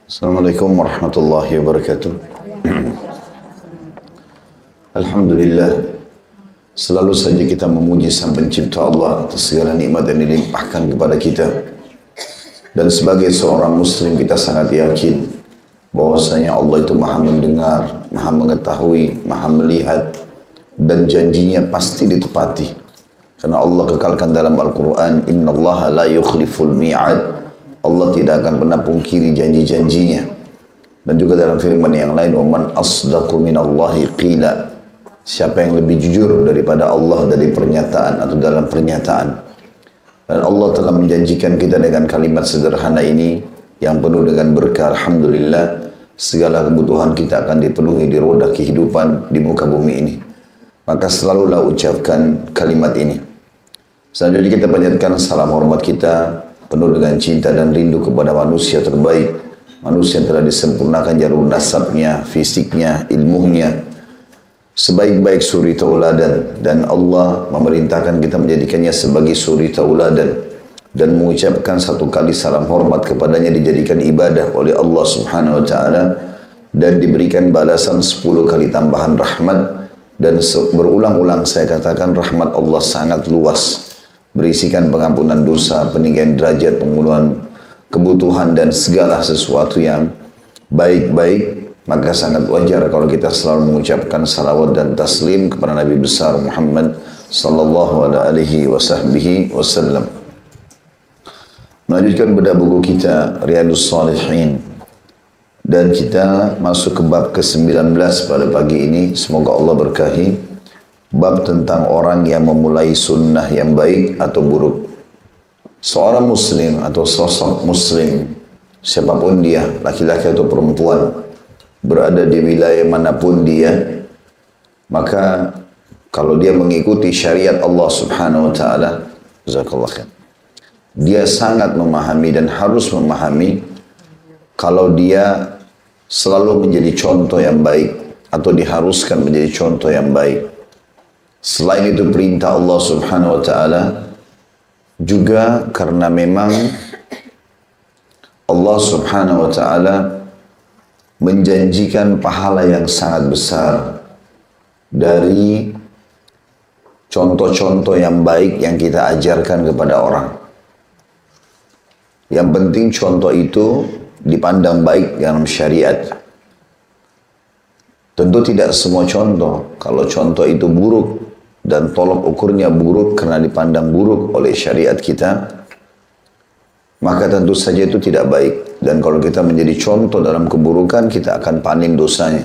Assalamualaikum warahmatullahi wabarakatuh. Alhamdulillah, selalu saja kita memuji Sang Pencipta Allah atas segala nikmat yang dilimpahkan kepada kita. Dan sebagai seorang muslim kita sangat yakin bahwasanya Allah itu maha mendengar, maha mengetahui, maha melihat, dan janjinya pasti ditepati. Karena Allah kekalkan dalam Al-Quran, innallaha la yukhliful mi'ad. Allah tidak akan pernah pungkiri janji-janjinya. Dan juga dalam firman yang lain, "Waman asdaqu minallahi qila." Siapa yang lebih jujur daripada Allah dari pernyataan atau dalam pernyataan. Dan Allah telah menjanjikan kita dengan kalimat sederhana ini yang penuh dengan berkah. Alhamdulillah, segala kebutuhan kita akan dipenuhi di roda kehidupan di muka bumi ini. Maka selalulah ucapkan kalimat ini. Selanjutnya kita panjatkan salam hormat kita penuh dengan cinta dan rindu kepada manusia terbaik, manusia yang telah disempurnakan jalur nasabnya, fisiknya, ilmunya, sebaik-baik suri tauladan, dan Allah memerintahkan kita menjadikannya sebagai suri tauladan dan mengucapkan satu kali salam hormat kepadanya dijadikan ibadah oleh Allah Subhanahu wa taala dan diberikan balasan 10 kali tambahan rahmat. Dan berulang-ulang saya katakan rahmat Allah sangat luas, berisikan pengampunan dosa, peninggian derajat, pemenuhan kebutuhan dan segala sesuatu yang baik-baik. Maka sangat wajar kalau kita selalu mengucapkan salawat dan taslim kepada Nabi besar Muhammad sallallahu alaihi wasallam. Melanjutkan bedah buku kita Riyadhus Shalihin, dan kita masuk ke bab ke-19 pada pagi ini. Semoga Allah berkahi. Bab tentang orang yang memulai sunnah yang baik atau buruk. Seorang muslim atau sosok muslim, siapapun dia, laki-laki atau perempuan, berada di wilayah manapun dia, maka kalau dia mengikuti syariat Allah Subhanahu wa taala, jazakallahu khair, dia sangat memahami dan harus memahami kalau dia selalu menjadi contoh yang baik atau diharuskan menjadi contoh yang baik. Selain itu perintah Allah Subhanahu wa taala, juga karena memang Allah Subhanahu wa taala menjanjikan pahala yang sangat besar dari contoh-contoh yang baik yang kita ajarkan kepada orang. Yang penting contoh itu dipandang baik dalam syariat. Tentu tidak semua contoh. Kalau contoh itu buruk dan tolok ukurnya buruk karena dipandang buruk oleh syariat kita, maka tentu saja itu tidak baik. Dan kalau kita menjadi contoh dalam keburukan, kita akan panen dosanya.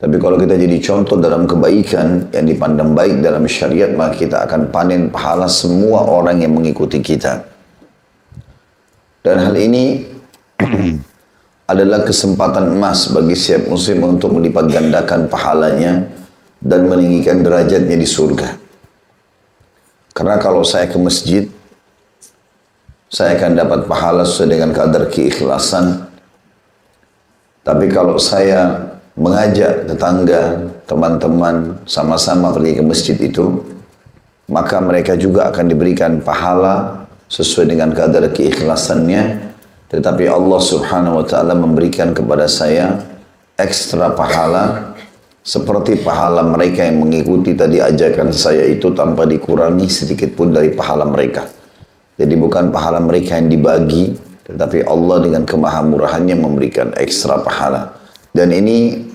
Tapi kalau kita jadi contoh dalam kebaikan yang dipandang baik dalam syariat, maka kita akan panen pahala semua orang yang mengikuti kita. Dan hal ini adalah kesempatan emas bagi setiap muslim untuk melipat gandakan pahalanya dan meninggikan derajatnya di surga. Karena kalau saya ke masjid, saya akan dapat pahala sesuai dengan kadar keikhlasan. Tapi kalau saya mengajak tetangga, teman-teman sama-sama pergi ke masjid itu, maka mereka juga akan diberikan pahala sesuai dengan kadar keikhlasannya. Tetapi Allah Subhanahu wa taala memberikan kepada saya ekstra pahala seperti pahala mereka yang mengikuti tadi ajakan saya itu tanpa dikurangi sedikit pun dari pahala mereka. Jadi bukan pahala mereka yang dibagi, tetapi Allah dengan kemahamurahannya memberikan ekstra pahala. Dan ini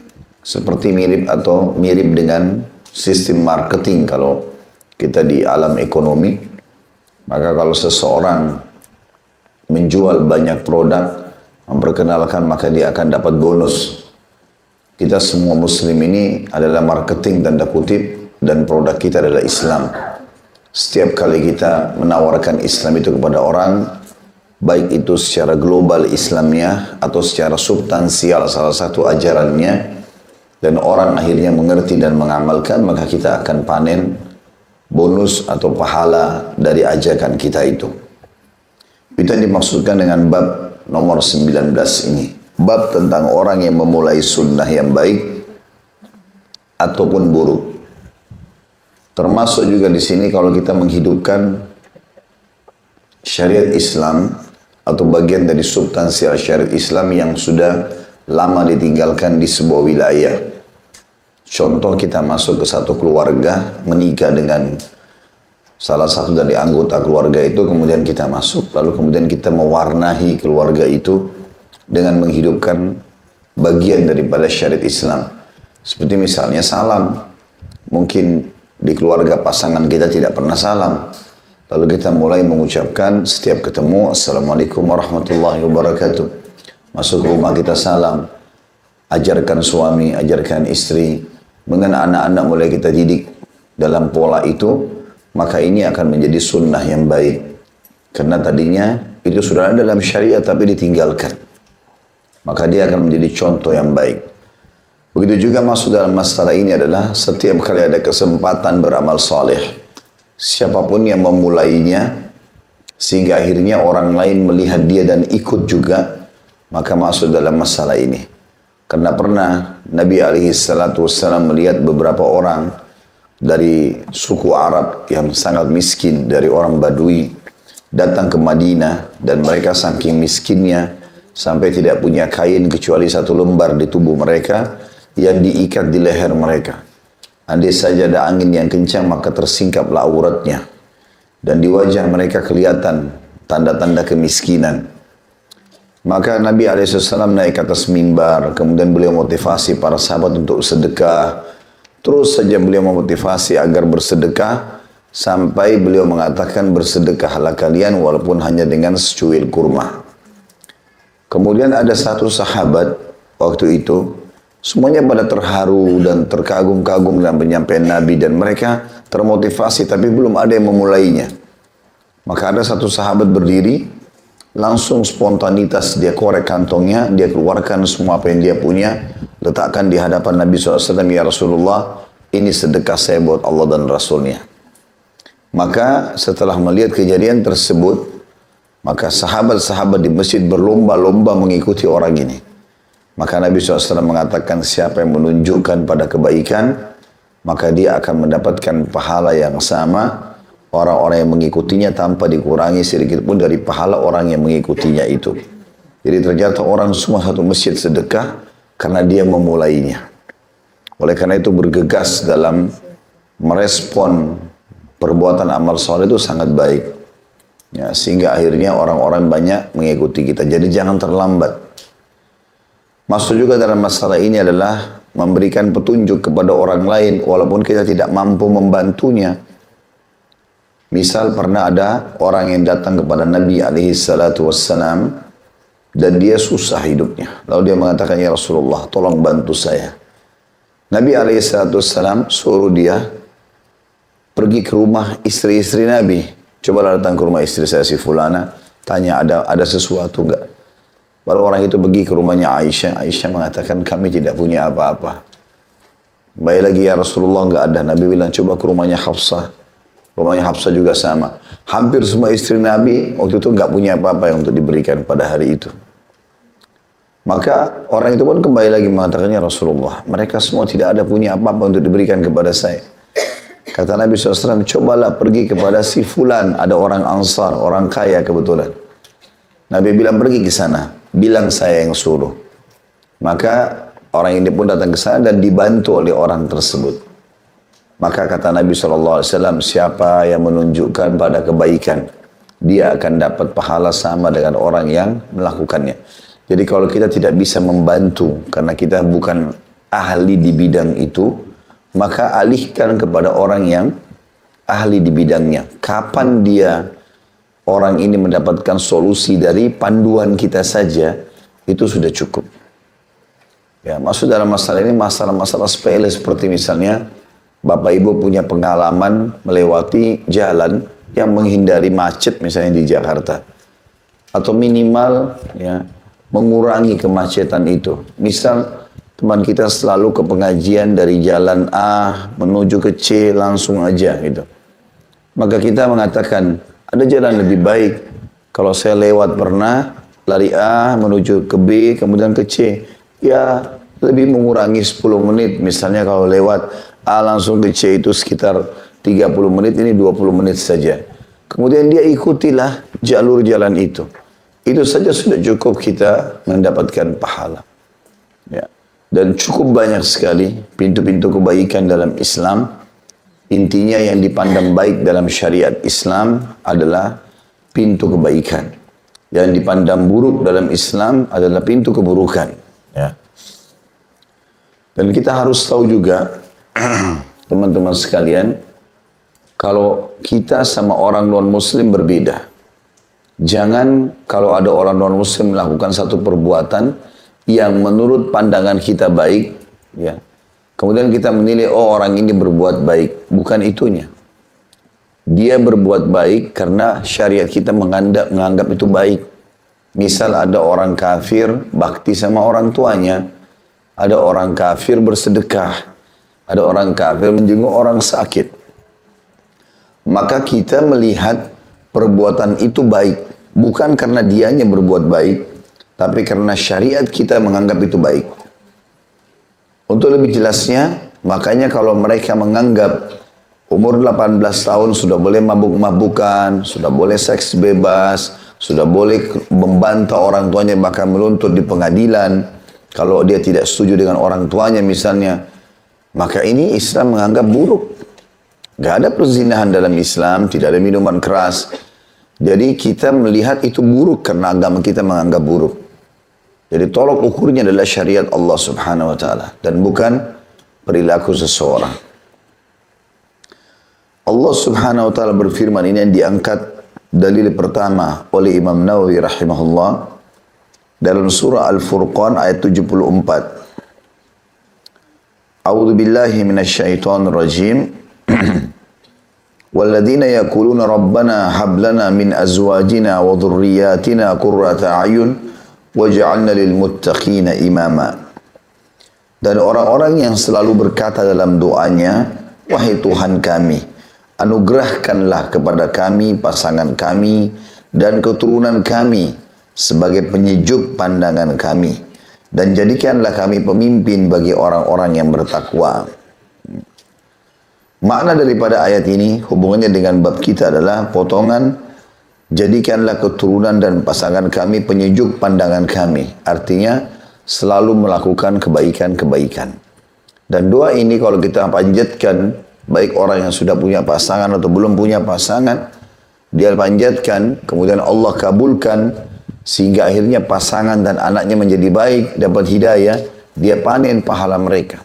seperti mirip dengan sistem marketing kalau kita di alam ekonomi. Maka kalau seseorang menjual banyak produk, memperkenalkan, maka dia akan dapat bonus. Kita semua muslim ini adalah marketing tanda kutip, dan produk kita adalah Islam. Setiap kali kita menawarkan Islam itu kepada orang, baik itu secara global Islamnya atau secara substansial salah satu ajarannya, dan orang akhirnya mengerti dan mengamalkan, maka kita akan panen bonus atau pahala dari ajakan kita itu. Itu yang dimaksudkan dengan bab nomor 19 ini. Bab tentang orang yang memulai sunnah yang baik ataupun buruk. Termasuk juga di sini kalau kita menghidupkan syariat Islam atau bagian dari substansi syariat Islam yang sudah lama ditinggalkan di sebuah wilayah. Contoh, kita masuk ke satu keluarga, menikah dengan salah satu dari anggota keluarga itu, kemudian kita masuk, lalu kemudian kita mewarnai keluarga itu dengan menghidupkan bagian daripada syariat Islam. Seperti misalnya salam. Mungkin di keluarga pasangan kita tidak pernah salam. Lalu kita mulai mengucapkan setiap ketemu, Assalamualaikum warahmatullahi wabarakatuh. Masuk rumah kita salam. Ajarkan suami, ajarkan istri. Mengenai anak-anak mulai kita didik dalam pola itu. Maka ini akan menjadi sunnah yang baik. Karena tadinya itu sudah ada dalam syariat tapi ditinggalkan. Maka dia akan menjadi contoh yang baik. Begitu juga masuk dalam masalah ini adalah setiap kali ada kesempatan beramal saleh. Siapapun yang memulainya, sehingga akhirnya orang lain melihat dia dan ikut juga, maka masuk dalam masalah ini. Karena pernah Nabi SAW melihat beberapa orang dari suku Arab yang sangat miskin, dari orang Badui, datang ke Madinah, dan mereka saking miskinnya, sampai tidak punya kain kecuali satu lembar di tubuh mereka, yang diikat di leher mereka. Andai saja ada angin yang kencang, maka tersingkaplah auratnya. Dan di wajah mereka kelihatan tanda-tanda kemiskinan. Maka Nabi SAW naik ke atas mimbar, kemudian beliau motivasi para sahabat untuk sedekah. Terus saja beliau memotivasi agar bersedekah, sampai beliau mengatakan bersedekahlah kalian walaupun hanya dengan secuil kurma. Kemudian ada satu sahabat waktu itu, semuanya pada terharu dan terkagum-kagum dengan penyampaian Nabi, dan mereka termotivasi tapi belum ada yang memulainya. Maka ada satu sahabat berdiri, langsung spontanitas dia korek kantongnya, dia keluarkan semua apa yang dia punya, letakkan di hadapan Nabi SAW, ya Rasulullah, ini sedekah saya buat Allah dan Rasulnya. Maka setelah melihat kejadian tersebut, maka sahabat-sahabat di masjid berlomba-lomba mengikuti orang ini. Maka Nabi SAW mengatakan siapa yang menunjukkan pada kebaikan, maka dia akan mendapatkan pahala yang sama orang-orang yang mengikutinya tanpa dikurangi sedikit pun dari pahala orang yang mengikutinya itu. Jadi ternyata orang semua satu masjid sedekah karena dia memulainya. Oleh karena itu bergegas dalam merespon perbuatan amal soleh itu sangat baik. Ya, sehingga akhirnya orang-orang banyak mengikuti kita. Jadi jangan terlambat. Masuk juga dalam masalah ini adalah memberikan petunjuk kepada orang lain walaupun kita tidak mampu membantunya. Misal pernah ada orang yang datang kepada Nabi SAW dan dia susah hidupnya. Lalu dia mengatakan, ya Rasulullah, tolong bantu saya. Nabi SAW suruh dia pergi ke rumah istri-istri Nabi. Coba datang ke rumah istri saya si Fulana, tanya ada sesuatu enggak? Baru orang itu pergi ke rumahnya Aisyah. Aisyah mengatakan kami tidak punya apa-apa. Baik lagi ya Rasulullah, enggak ada. Nabi bilang coba ke rumahnya Hafsah. Rumahnya Hafsah juga sama. Hampir semua istri Nabi waktu itu enggak punya apa-apa yang untuk diberikan pada hari itu. Maka orang itu pun kembali lagi mengatakannya Rasulullah, mereka semua tidak ada punya apa-apa untuk diberikan kepada saya. Kata Nabi SAW, cobalah pergi kepada si Fulan. Ada orang Ansar, orang kaya kebetulan. Nabi bilang pergi ke sana. Bilang saya yang suruh. Maka orang ini pun datang ke sana dan dibantu oleh orang tersebut. Maka kata Nabi SAW, siapa yang menunjukkan pada kebaikan, dia akan dapat pahala sama dengan orang yang melakukannya. Jadi kalau kita tidak bisa membantu, karena kita bukan ahli di bidang itu, maka alihkan kepada orang yang ahli di bidangnya. Kapan dia orang ini mendapatkan solusi dari panduan kita saja, itu sudah cukup. Ya, masuk dalam masalah ini masalah-masalah sepele seperti misalnya Bapak Ibu punya pengalaman melewati jalan yang menghindari macet misalnya di Jakarta, atau minimal ya mengurangi kemacetan itu. Misal teman kita selalu ke pengajian dari jalan A menuju ke C langsung aja gitu. Maka kita mengatakan ada jalan lebih baik. Kalau saya lewat pernah lari A menuju ke B kemudian ke C, ya lebih mengurangi 10 menit. Misalnya kalau lewat A langsung ke C itu sekitar 30 menit, ini 20 menit saja. Kemudian dia ikutilah jalur jalan itu. itu saja sudah cukup kita mendapatkan pahala. Ya. Dan cukup banyak sekali pintu-pintu kebaikan dalam Islam. Intinya yang dipandang baik dalam syariat Islam adalah pintu kebaikan. Yang dipandang buruk dalam Islam adalah pintu keburukan. Ya. Dan kita harus tahu juga, teman-teman sekalian, kalau kita sama orang non-muslim berbeda. Jangan kalau ada orang non-muslim melakukan satu perbuatan yang menurut pandangan kita baik, ya, kemudian kita menilai, oh orang ini berbuat baik. Bukan itunya. Dia berbuat baik karena syariat kita menganggap itu baik. Misal ada orang kafir bakti sama orang tuanya. Ada orang kafir bersedekah. Ada orang kafir menjenguk orang sakit. Maka kita melihat perbuatan itu baik. Bukan karena dianya berbuat baik. Tapi karena syariat kita menganggap itu baik. Untuk lebih jelasnya, makanya kalau mereka menganggap umur 18 tahun sudah boleh mabuk-mabukan, sudah boleh seks bebas, sudah boleh membantah orang tuanya, bahkan menuntut di pengadilan, kalau dia tidak setuju dengan orang tuanya misalnya, maka ini Islam menganggap buruk. Gak ada perzinahan dalam Islam, tidak ada minuman keras. Jadi kita melihat itu buruk karena agama kita menganggap buruk. Jadi tolok ukurnya adalah syariat Allah Subhanahu wa taala dan bukan perilaku seseorang. Allah Subhanahu wa taala berfirman, ini yang diangkat dalil pertama oleh Imam Nawawi rahimahullah dalam surah Al-Furqan ayat 74. A'udzu billahi minasyaitonir rajim. وَالَّذِينَ يَقُولُونَ رَبَّنَا هَبْ لَنَا مِنْ أَزْوَاجِنَا وَذُرِّيَّاتِنَا قُرَّةَ أَعْيُنٍ وَاجْعَلْنَا لِلْمُتَّقِينَ إِمَامًا. Dan orang-orang yang selalu berkata dalam doanya, wahai Tuhan kami, anugerahkanlah kepada kami pasangan kami dan keturunan kami sebagai penyejuk pandangan kami, dan jadikanlah kami pemimpin bagi orang-orang yang bertakwa. Makna daripada ayat ini hubungannya dengan bab kita adalah potongan, jadikanlah keturunan dan pasangan kami penyejuk pandangan kami. Artinya selalu melakukan kebaikan-kebaikan. Dan doa ini kalau kita panjatkan, baik orang yang sudah punya pasangan atau belum punya pasangan, dia panjatkan, kemudian Allah kabulkan, sehingga akhirnya pasangan dan anaknya menjadi baik, dapat hidayah, dia panen pahala mereka.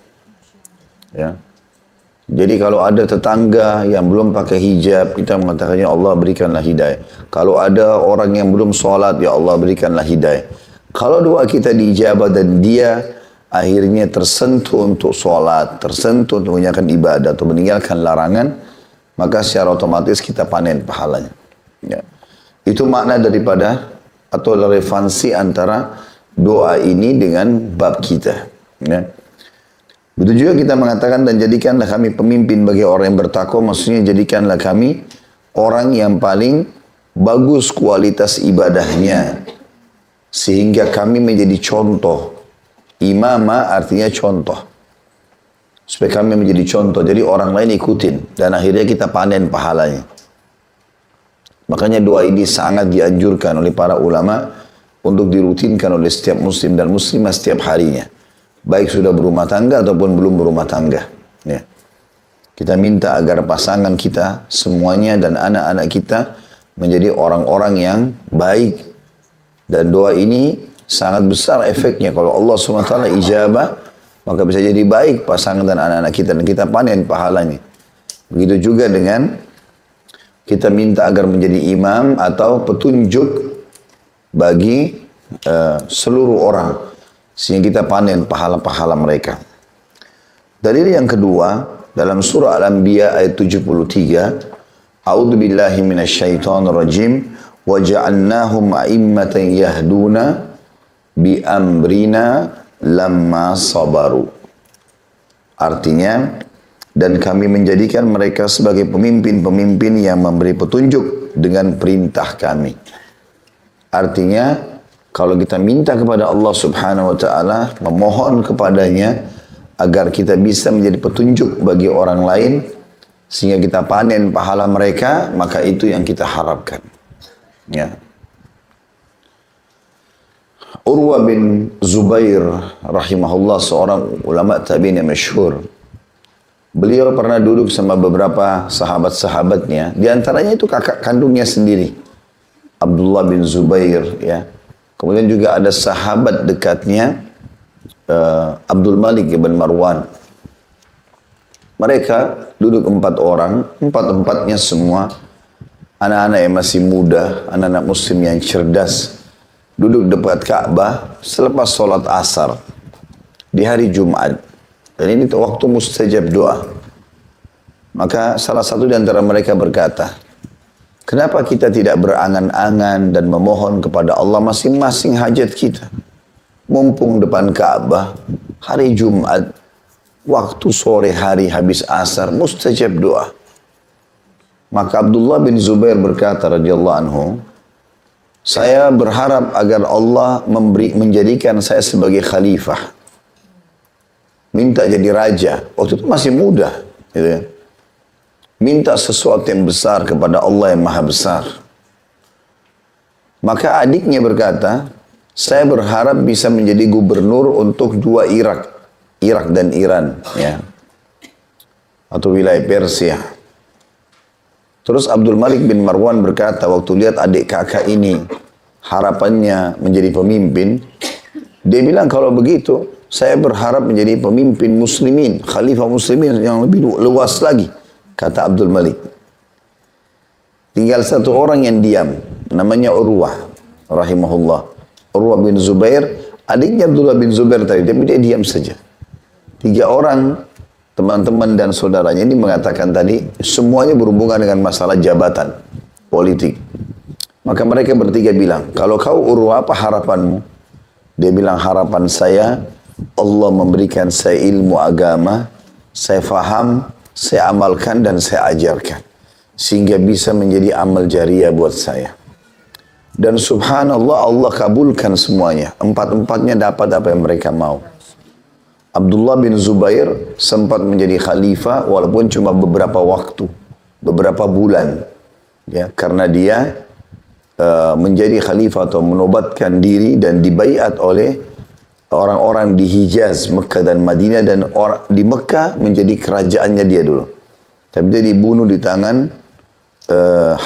Ya. Jadi kalau ada tetangga yang belum pakai hijab, kita mengatakan, ya Allah berikanlah hidayah. Kalau ada orang yang belum sholat, ya Allah berikanlah hidayah. Kalau doa kita diijabah dan dia akhirnya tersentuh untuk sholat, tersentuh untuk mengerjakan ibadah atau meninggalkan larangan, maka secara otomatis kita panen pahalanya. Ya. Itu makna daripada atau relevansi antara doa ini dengan bab kita. Ya. Begitu juga kita mengatakan, dan jadikanlah kami pemimpin bagi orang yang bertakwa, maksudnya jadikanlah kami orang yang paling bagus kualitas ibadahnya, sehingga kami menjadi contoh. Imama artinya contoh. Supaya kami menjadi contoh, jadi orang lain ikutin, dan akhirnya kita panen pahalanya. Makanya doa ini sangat dianjurkan oleh para ulama untuk dirutinkan oleh setiap muslim dan muslimah setiap harinya. Baik sudah berumah tangga ataupun belum berumah tangga. Ya. Kita minta agar pasangan kita semuanya dan anak-anak kita menjadi orang-orang yang baik. Dan doa ini sangat besar efeknya. Kalau Allah SWT ijabah, maka bisa jadi baik pasangan dan anak-anak kita. Dan kita panen pahalanya. Begitu juga dengan kita minta agar menjadi imam atau petunjuk bagi seluruh orang. Sehingga kita panen pahala-pahala mereka. Dalil yang kedua, dalam surah Al-Anbiya ayat 73, A'udzu billahi minasyaitonir rajim, wa ja'alnahum a'immatan yahduna bi amrina lamma sabaru. Artinya, dan kami menjadikan mereka sebagai pemimpin-pemimpin yang memberi petunjuk dengan perintah kami. Artinya, kalau kita minta kepada Allah Subhanahu wa taala, memohon kepadanya agar kita bisa menjadi petunjuk bagi orang lain sehingga kita panen pahala mereka, maka itu yang kita harapkan. Ya. Urwa bin Zubair rahimahullah, seorang ulama tabi'in yang masyhur. Beliau pernah duduk sama beberapa sahabat-sahabatnya, di antaranya itu kakak kandungnya sendiri, Abdullah bin Zubair, ya. Kemudian juga ada sahabat dekatnya, Abdul Malik bin Marwan. Mereka duduk 4 orang, empat-empatnya semua anak-anak yang masih muda, anak-anak muslim yang cerdas, duduk dekat Ka'bah selepas sholat asar di hari Jumat. Dan ini waktu mustajab doa. Maka salah satu di antara mereka berkata, kenapa kita tidak berangan-angan dan memohon kepada Allah masing-masing hajat kita? Mumpung depan Ka'bah, hari Jumat, waktu sore hari habis asar, mustajab doa. Maka Abdullah bin Zubair berkata radhiyallahu anhu, saya berharap agar Allah menjadikan saya sebagai khalifah. Minta jadi raja. Waktu itu masih muda. Gitu ya. Minta sesuatu yang besar kepada Allah yang maha besar. Maka adiknya berkata, saya berharap bisa menjadi gubernur untuk 2 Irak. Irak dan Iran. Ya. Atau wilayah Persia. Terus Abdul Malik bin Marwan berkata, waktu lihat adik kakak ini harapannya menjadi pemimpin, dia bilang kalau begitu, saya berharap menjadi pemimpin muslimin, khalifah muslimin yang lebih luas lagi, kata Abdul Malik. Tinggal satu orang yang diam, namanya Urwah, rahimahullah. Urwah bin Zubair, adiknya Abdullah bin Zubair tadi, tapi dia diam saja. 3 orang teman-teman dan saudaranya ini mengatakan tadi, semuanya berhubungan dengan masalah jabatan politik. Maka mereka bertiga bilang, kalau kau Urwah apa harapanmu? Dia bilang, harapan saya, Allah memberikan saya ilmu agama, saya faham, saya amalkan dan saya ajarkan. Sehingga bisa menjadi amal jariah buat saya. Dan subhanallah Allah kabulkan semuanya. 4-empatnya dapat apa yang mereka mau. Abdullah bin Zubair sempat menjadi khalifah walaupun cuma beberapa waktu, beberapa bulan. Ya, karena dia menjadi khalifah atau menobatkan diri dan dibaiat oleh orang-orang di Hijaz, Mekah dan Madinah, dan di Mekah menjadi kerajaannya dia dulu. Tapi dia dibunuh di tangan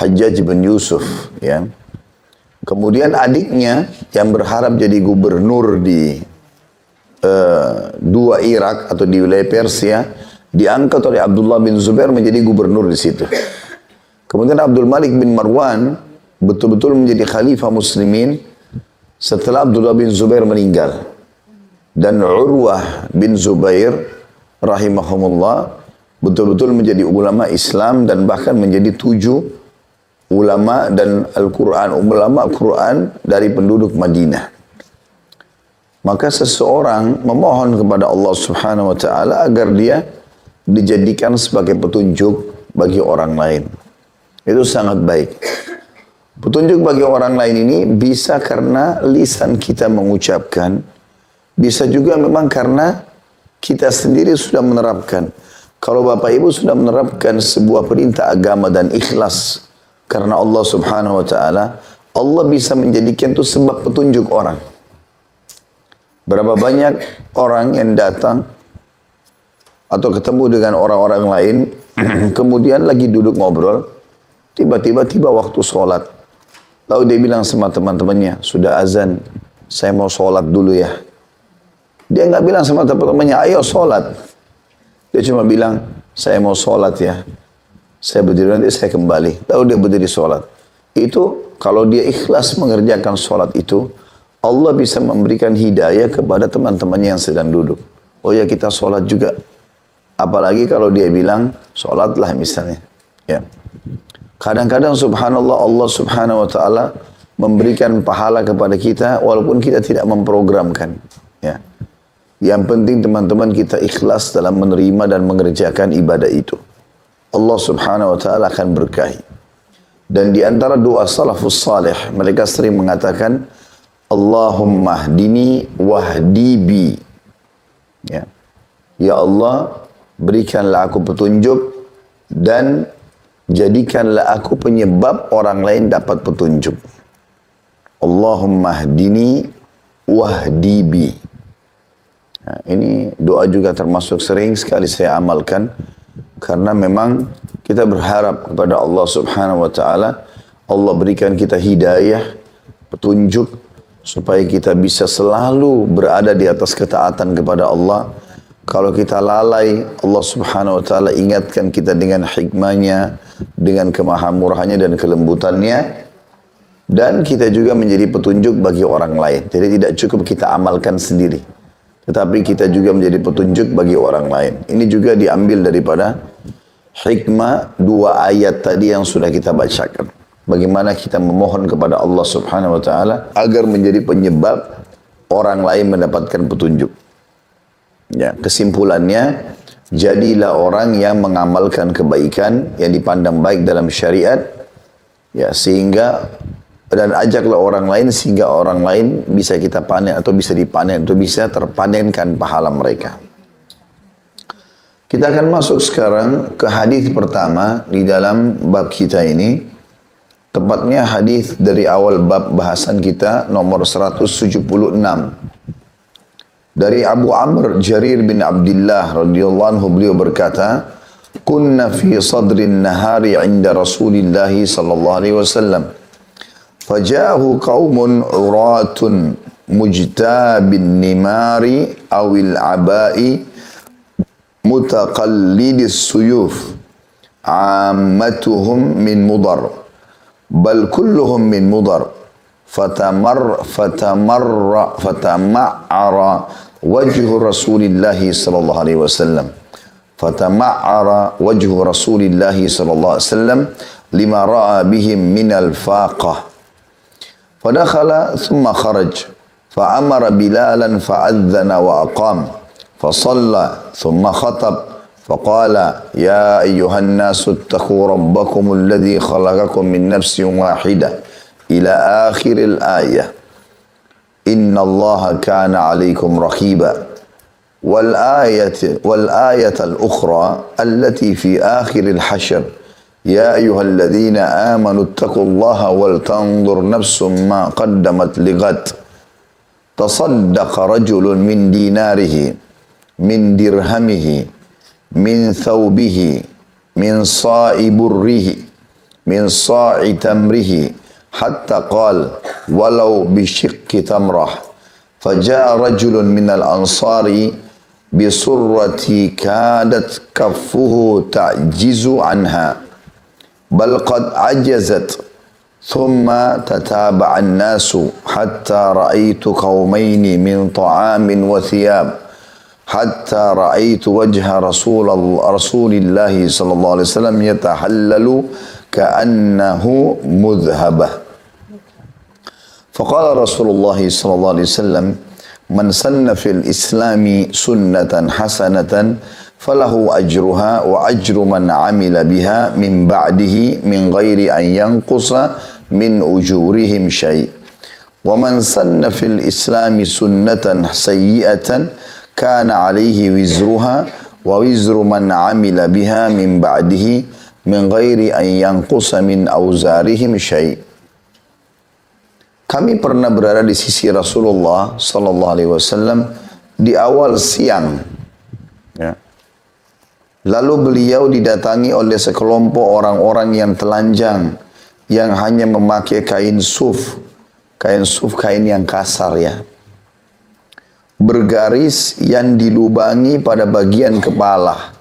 Hajjaj bin Yusuf. Ya. Kemudian adiknya yang berharap jadi gubernur di 2 Irak atau di wilayah Persia diangkat oleh Abdullah bin Zubair menjadi gubernur di situ. Kemudian Abdul Malik bin Marwan betul-betul menjadi khalifah muslimin setelah Abdullah bin Zubair meninggal. Dan Urwah bin Zubair rahimahumullah betul-betul menjadi ulama Islam dan bahkan menjadi 7 ulama dan Al-Quran, ulama Quran dari penduduk Madinah. Maka seseorang memohon kepada Allah subhanahu wa ta'ala agar dia dijadikan sebagai petunjuk bagi orang lain. Itu sangat baik. Petunjuk bagi orang lain ini bisa karena lisan kita mengucapkan, bisa juga memang karena kita sendiri sudah menerapkan. Kalau Bapak Ibu sudah menerapkan sebuah perintah agama dan ikhlas karena Allah subhanahu wa ta'ala, Allah bisa menjadikan itu sebab petunjuk orang. Berapa banyak orang yang datang atau ketemu dengan orang-orang lain, kemudian lagi duduk ngobrol, tiba-tiba waktu sholat. Lalu dia bilang sama teman-temannya, sudah azan, saya mau sholat dulu ya. Dia nggak bilang sama teman-temannya, ayo sholat. Dia cuma bilang, saya mau sholat ya. Saya berdiri nanti saya kembali. Lalu dia berdiri sholat. Itu kalau dia ikhlas mengerjakan sholat itu, Allah bisa memberikan hidayah kepada teman-temannya yang sedang duduk. Oh ya kita sholat juga. Apalagi kalau dia bilang, sholatlah misalnya. Ya. Kadang-kadang subhanallah Allah subhanahu wa ta'ala memberikan pahala kepada kita walaupun kita tidak memprogramkan. Ya. Yang penting teman-teman kita ikhlas dalam menerima dan mengerjakan ibadah itu. Allah subhanahu wa ta'ala akan berkahi. Dan di antara doa salafus salih, mereka sering mengatakan, Allahumma hdini wahdi bi. Ya. Ya Allah, berikanlah aku petunjuk dan jadikanlah aku penyebab orang lain dapat petunjuk. Allahumma hdini wahdi bi. Nah, ini doa juga termasuk sering sekali saya amalkan karena memang kita berharap kepada Allah Subhanahu wa taala, Allah berikan kita hidayah, petunjuk supaya kita bisa selalu berada di atas ketaatan kepada Allah. Kalau kita lalai, Allah Subhanahu wa taala ingatkan kita dengan hikmahnya, dengan kemahamurahannya dan kelembutannya, dan kita juga menjadi petunjuk bagi orang lain. Jadi tidak cukup kita amalkan sendiri, tetapi kita juga menjadi petunjuk bagi orang lain. Ini juga diambil daripada hikmah dua ayat tadi yang sudah kita bacakan. Bagaimana kita memohon kepada Allah Subhanahu wa taala agar menjadi penyebab orang lain mendapatkan petunjuk. Ya, kesimpulannya, jadilah orang yang mengamalkan kebaikan yang dipandang baik dalam syariat, ya, sehingga dan ajaklah orang lain sehingga orang lain bisa kita panen atau bisa dipanen atau bisa terpanenkan pahala mereka. Kita akan masuk sekarang ke hadis pertama di dalam bab kita ini. Tepatnya hadis dari awal bab bahasan kita nomor 176. Dari Abu Amr Jarir bin Abdullah radhiyallahu anhu, beliau berkata, "Kunna fi sadrin nahari 'inda Rasulillah sallallahu alaihi wasallam. Faja'ahu qaumun 'uratun mujtabin nimari awil aba'i mutaqallidis suyuf. Ammatuhum min mudar. Bal kulluhum min mudar. Fatama'ara wajhu Rasulillah sallallahu alaihi wasallam. Fatama'ara wajhu Rasulillah sallallahu alaihi wasallam lima ra'a bihim min al-faqah. Fadakhala thumma kharaj. Fa'amara Bilalan fa'adhana wa aqam. Fasalla thumma khatab. فقال يا أيها الناس اتقوا ربكم الذي خلقكم من نفس واحدة إلى آخر الآية إن الله كان عليكم رقيبا والآية الأخرى التي في آخر الحشر يا أيها الذين آمنوا اتقوا الله ولتنظر نفس ما قدمت لغد تصدق رجل من ديناره من درهمه من ثوبه من صاع بره من صاع تمره حتى قال ولو بشق تمره فجاء رجل من الأنصار بسرة كادت كفه تعجز عنها بل قد عجزت ثم تتابع الناس حتى رأيت قومين من طعام وثياب حتى رأيت وجه رسول الله صلى الله عليه وسلم يتحلل كأنه مذهبة. فقال رسول الله صلى الله عليه وسلم من سن في الإسلام سنة حسنة فله أجرها وأجر من عمل بها من بعده من غير أن ينقص من أجورهم شيء ومن سن في الإسلام سنة سيئة كان عليه وزرها ووزر من عمل بها من بعده من غير أن ينقص من أوزارهم شيء. Kami pernah berada di sisi Rasulullah sallallahu alaihi wasallam di awal siang. Ya. Lalu beliau didatangi oleh sekelompok orang-orang yang telanjang yang hanya memakai kain suf. Kain suf, kain yang kasar, ya. Bergaris yang dilubangi pada bagian kepala.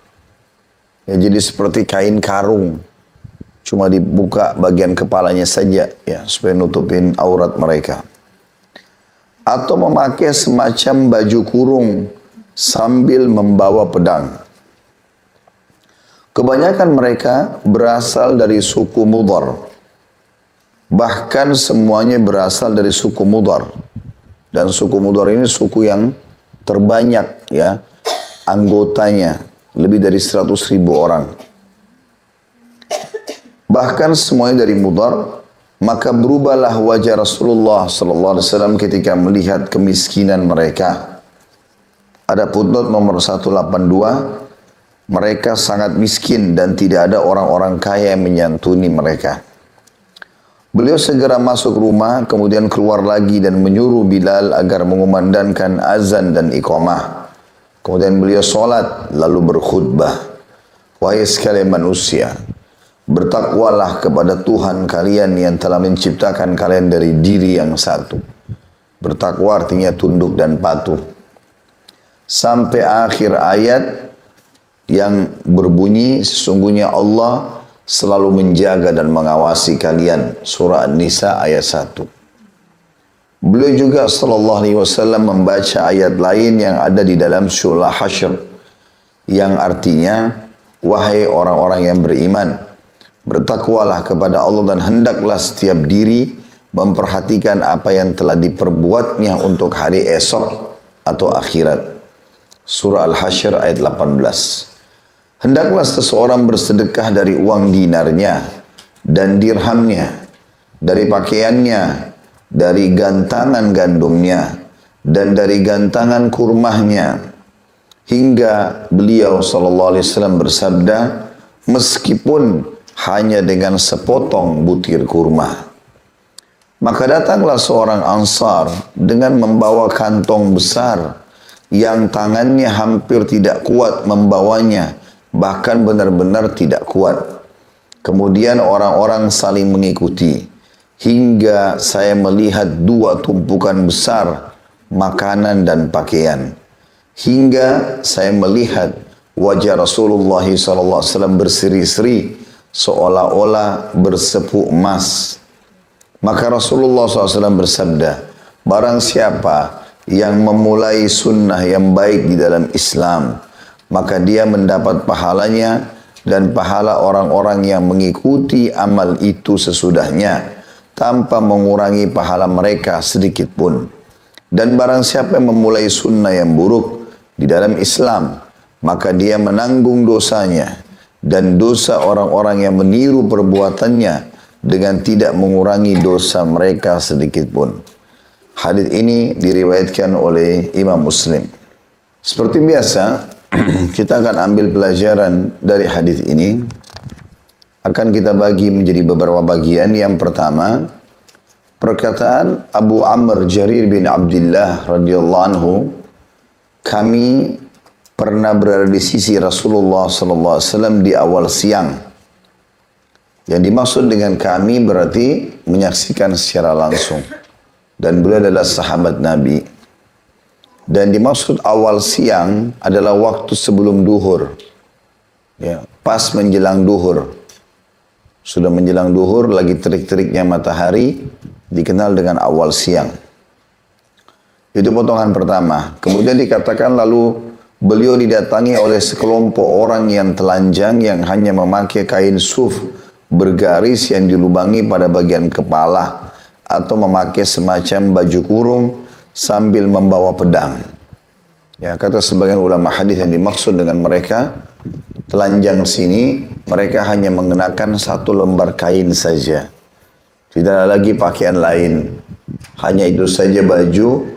Ya, jadi seperti kain karung. Cuma dibuka bagian kepalanya saja, ya, supaya nutupin aurat mereka. Atau memakai semacam baju kurung sambil membawa pedang. Kebanyakan mereka berasal dari suku Mudar. Bahkan semuanya berasal dari suku Mudar. Dan suku Mudar ini suku yang terbanyak, ya, anggotanya, lebih dari 100.000 orang. Bahkan semuanya dari Mudar. Maka berubahlah wajah Rasulullah sallallahu alaihi wasallam ketika melihat kemiskinan mereka. Ada footnote nomor 182, mereka sangat miskin dan tidak ada orang-orang kaya yang menyantuni mereka. Beliau segera masuk rumah, kemudian keluar lagi dan menyuruh Bilal agar mengumandangkan azan dan iqamah. Kemudian beliau sholat, lalu berkhutbah. Wahai sekalian manusia, bertakwalah kepada Tuhan kalian yang telah menciptakan kalian dari diri yang satu. Bertakwa artinya tunduk dan patuh. Sampai akhir ayat yang berbunyi, sesungguhnya Allah selalu menjaga dan mengawasi kalian. Surah An-Nisa ayat 1. Beliau juga sallallahu alaihi wasallam membaca ayat lain yang ada di dalam surah Hasyr yang artinya, wahai orang-orang yang beriman, bertakwalah kepada Allah dan hendaklah setiap diri memperhatikan apa yang telah diperbuatnya untuk hari esok atau akhirat. Surah Al-Hasyr ayat 18. Hendaklah seseorang bersedekah dari uang dinarnya dan dirhamnya, dari pakaiannya, dari gantangan gandumnya, dan dari gantangan kurmahnya. Hingga beliau SAW bersabda, meskipun hanya dengan sepotong butir kurma. Maka datanglah seorang Ansar dengan membawa kantong besar yang tangannya hampir tidak kuat membawanya, bahkan benar-benar tidak kuat. Kemudian orang-orang saling mengikuti hingga saya melihat dua tumpukan besar makanan dan pakaian. Hingga saya melihat wajah Rasulullah SAW berseri-seri seolah-olah bersepuk emas. Maka Rasulullah SAW bersabda, barang siapa yang memulai sunnah yang baik di dalam Islam, maka dia mendapat pahalanya dan pahala orang-orang yang mengikuti amal itu sesudahnya tanpa mengurangi pahala mereka sedikit pun. Dan barang siapa yang memulai sunnah yang buruk di dalam Islam, maka dia menanggung dosanya dan dosa orang-orang yang meniru perbuatannya dengan tidak mengurangi dosa mereka sedikit pun. Hadis ini diriwayatkan oleh Imam Muslim. Seperti biasa, kita akan ambil pelajaran dari hadis ini. Akan kita bagi menjadi beberapa bagian. Yang pertama, perkataan Abu Amr Jarir bin Abdullah radhiyallahu anhu, kami pernah berada di sisi Rasulullah sallallahu alaihi wasallam di awal siang. Yang dimaksud dengan kami berarti menyaksikan secara langsung. Dan beliau adalah sahabat Nabi. Dan dimaksud awal siang adalah waktu sebelum duhur. Ya, pas menjelang duhur. Sudah menjelang duhur, lagi terik-teriknya matahari, dikenal dengan awal siang. Itu potongan pertama. Kemudian dikatakan lalu beliau didatangi oleh sekelompok orang yang telanjang yang hanya memakai kain suf bergaris yang dilubangi pada bagian kepala atau memakai semacam baju kurung sambil membawa pedang. Ya, kata sebagian ulama hadis yang dimaksud dengan mereka telanjang sini, mereka hanya mengenakan satu lembar kain saja. Tidak ada lagi pakaian lain. Hanya itu saja baju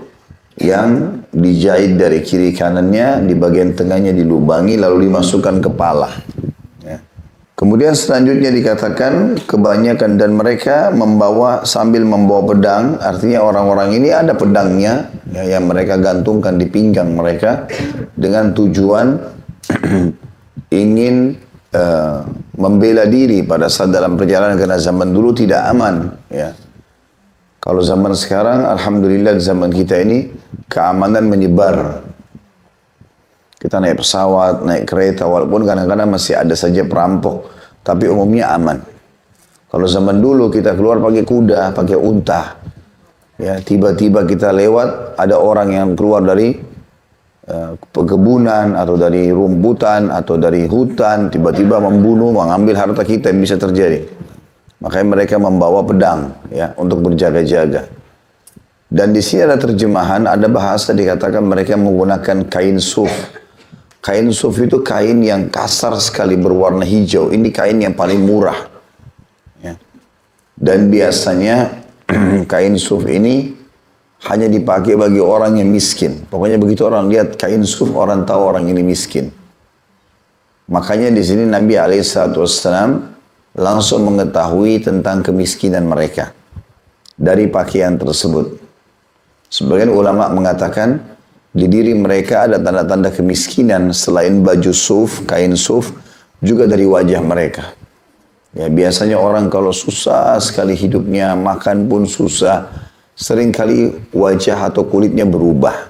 yang dijahit dari kiri kanannya, di bagian tengahnya dilubangi lalu dimasukkan kepala. Ya. Kemudian selanjutnya dikatakan kebanyakan dan mereka sambil membawa pedang, artinya orang-orang ini ada pedangnya ya, yang mereka gantungkan di pinggang mereka dengan tujuan ingin membela diri pada saat dalam perjalanan, karena zaman dulu tidak aman. Ya. Kalau zaman sekarang, alhamdulillah zaman kita ini keamanan menyebar. Kita naik pesawat, naik kereta, walaupun kadang-kadang masih ada saja perampok, tapi umumnya aman. Kalau zaman dulu kita keluar pakai kuda, pakai unta, ya tiba-tiba kita lewat, ada orang yang keluar dari perkebunan atau dari rumputan atau dari hutan, tiba-tiba membunuh, mengambil harta kita, yang bisa terjadi. Makanya mereka membawa pedang, ya, untuk berjaga-jaga. Dan di sini ada terjemahan, ada bahasa dikatakan mereka menggunakan kain suf. Kain suf itu kain yang kasar sekali berwarna hijau. Ini kain yang paling murah. Ya. Dan biasanya kain suf ini hanya dipakai bagi orang yang miskin. Pokoknya begitu orang lihat kain suf, orang tahu orang ini miskin. Makanya di sini Nabi SAW langsung mengetahui tentang kemiskinan mereka dari pakaian tersebut. Sebagian ulama mengatakan di diri mereka ada tanda-tanda kemiskinan selain baju suf, kain suf, juga dari wajah mereka. Ya, biasanya orang kalau susah sekali hidupnya, makan pun susah, seringkali wajah atau kulitnya berubah.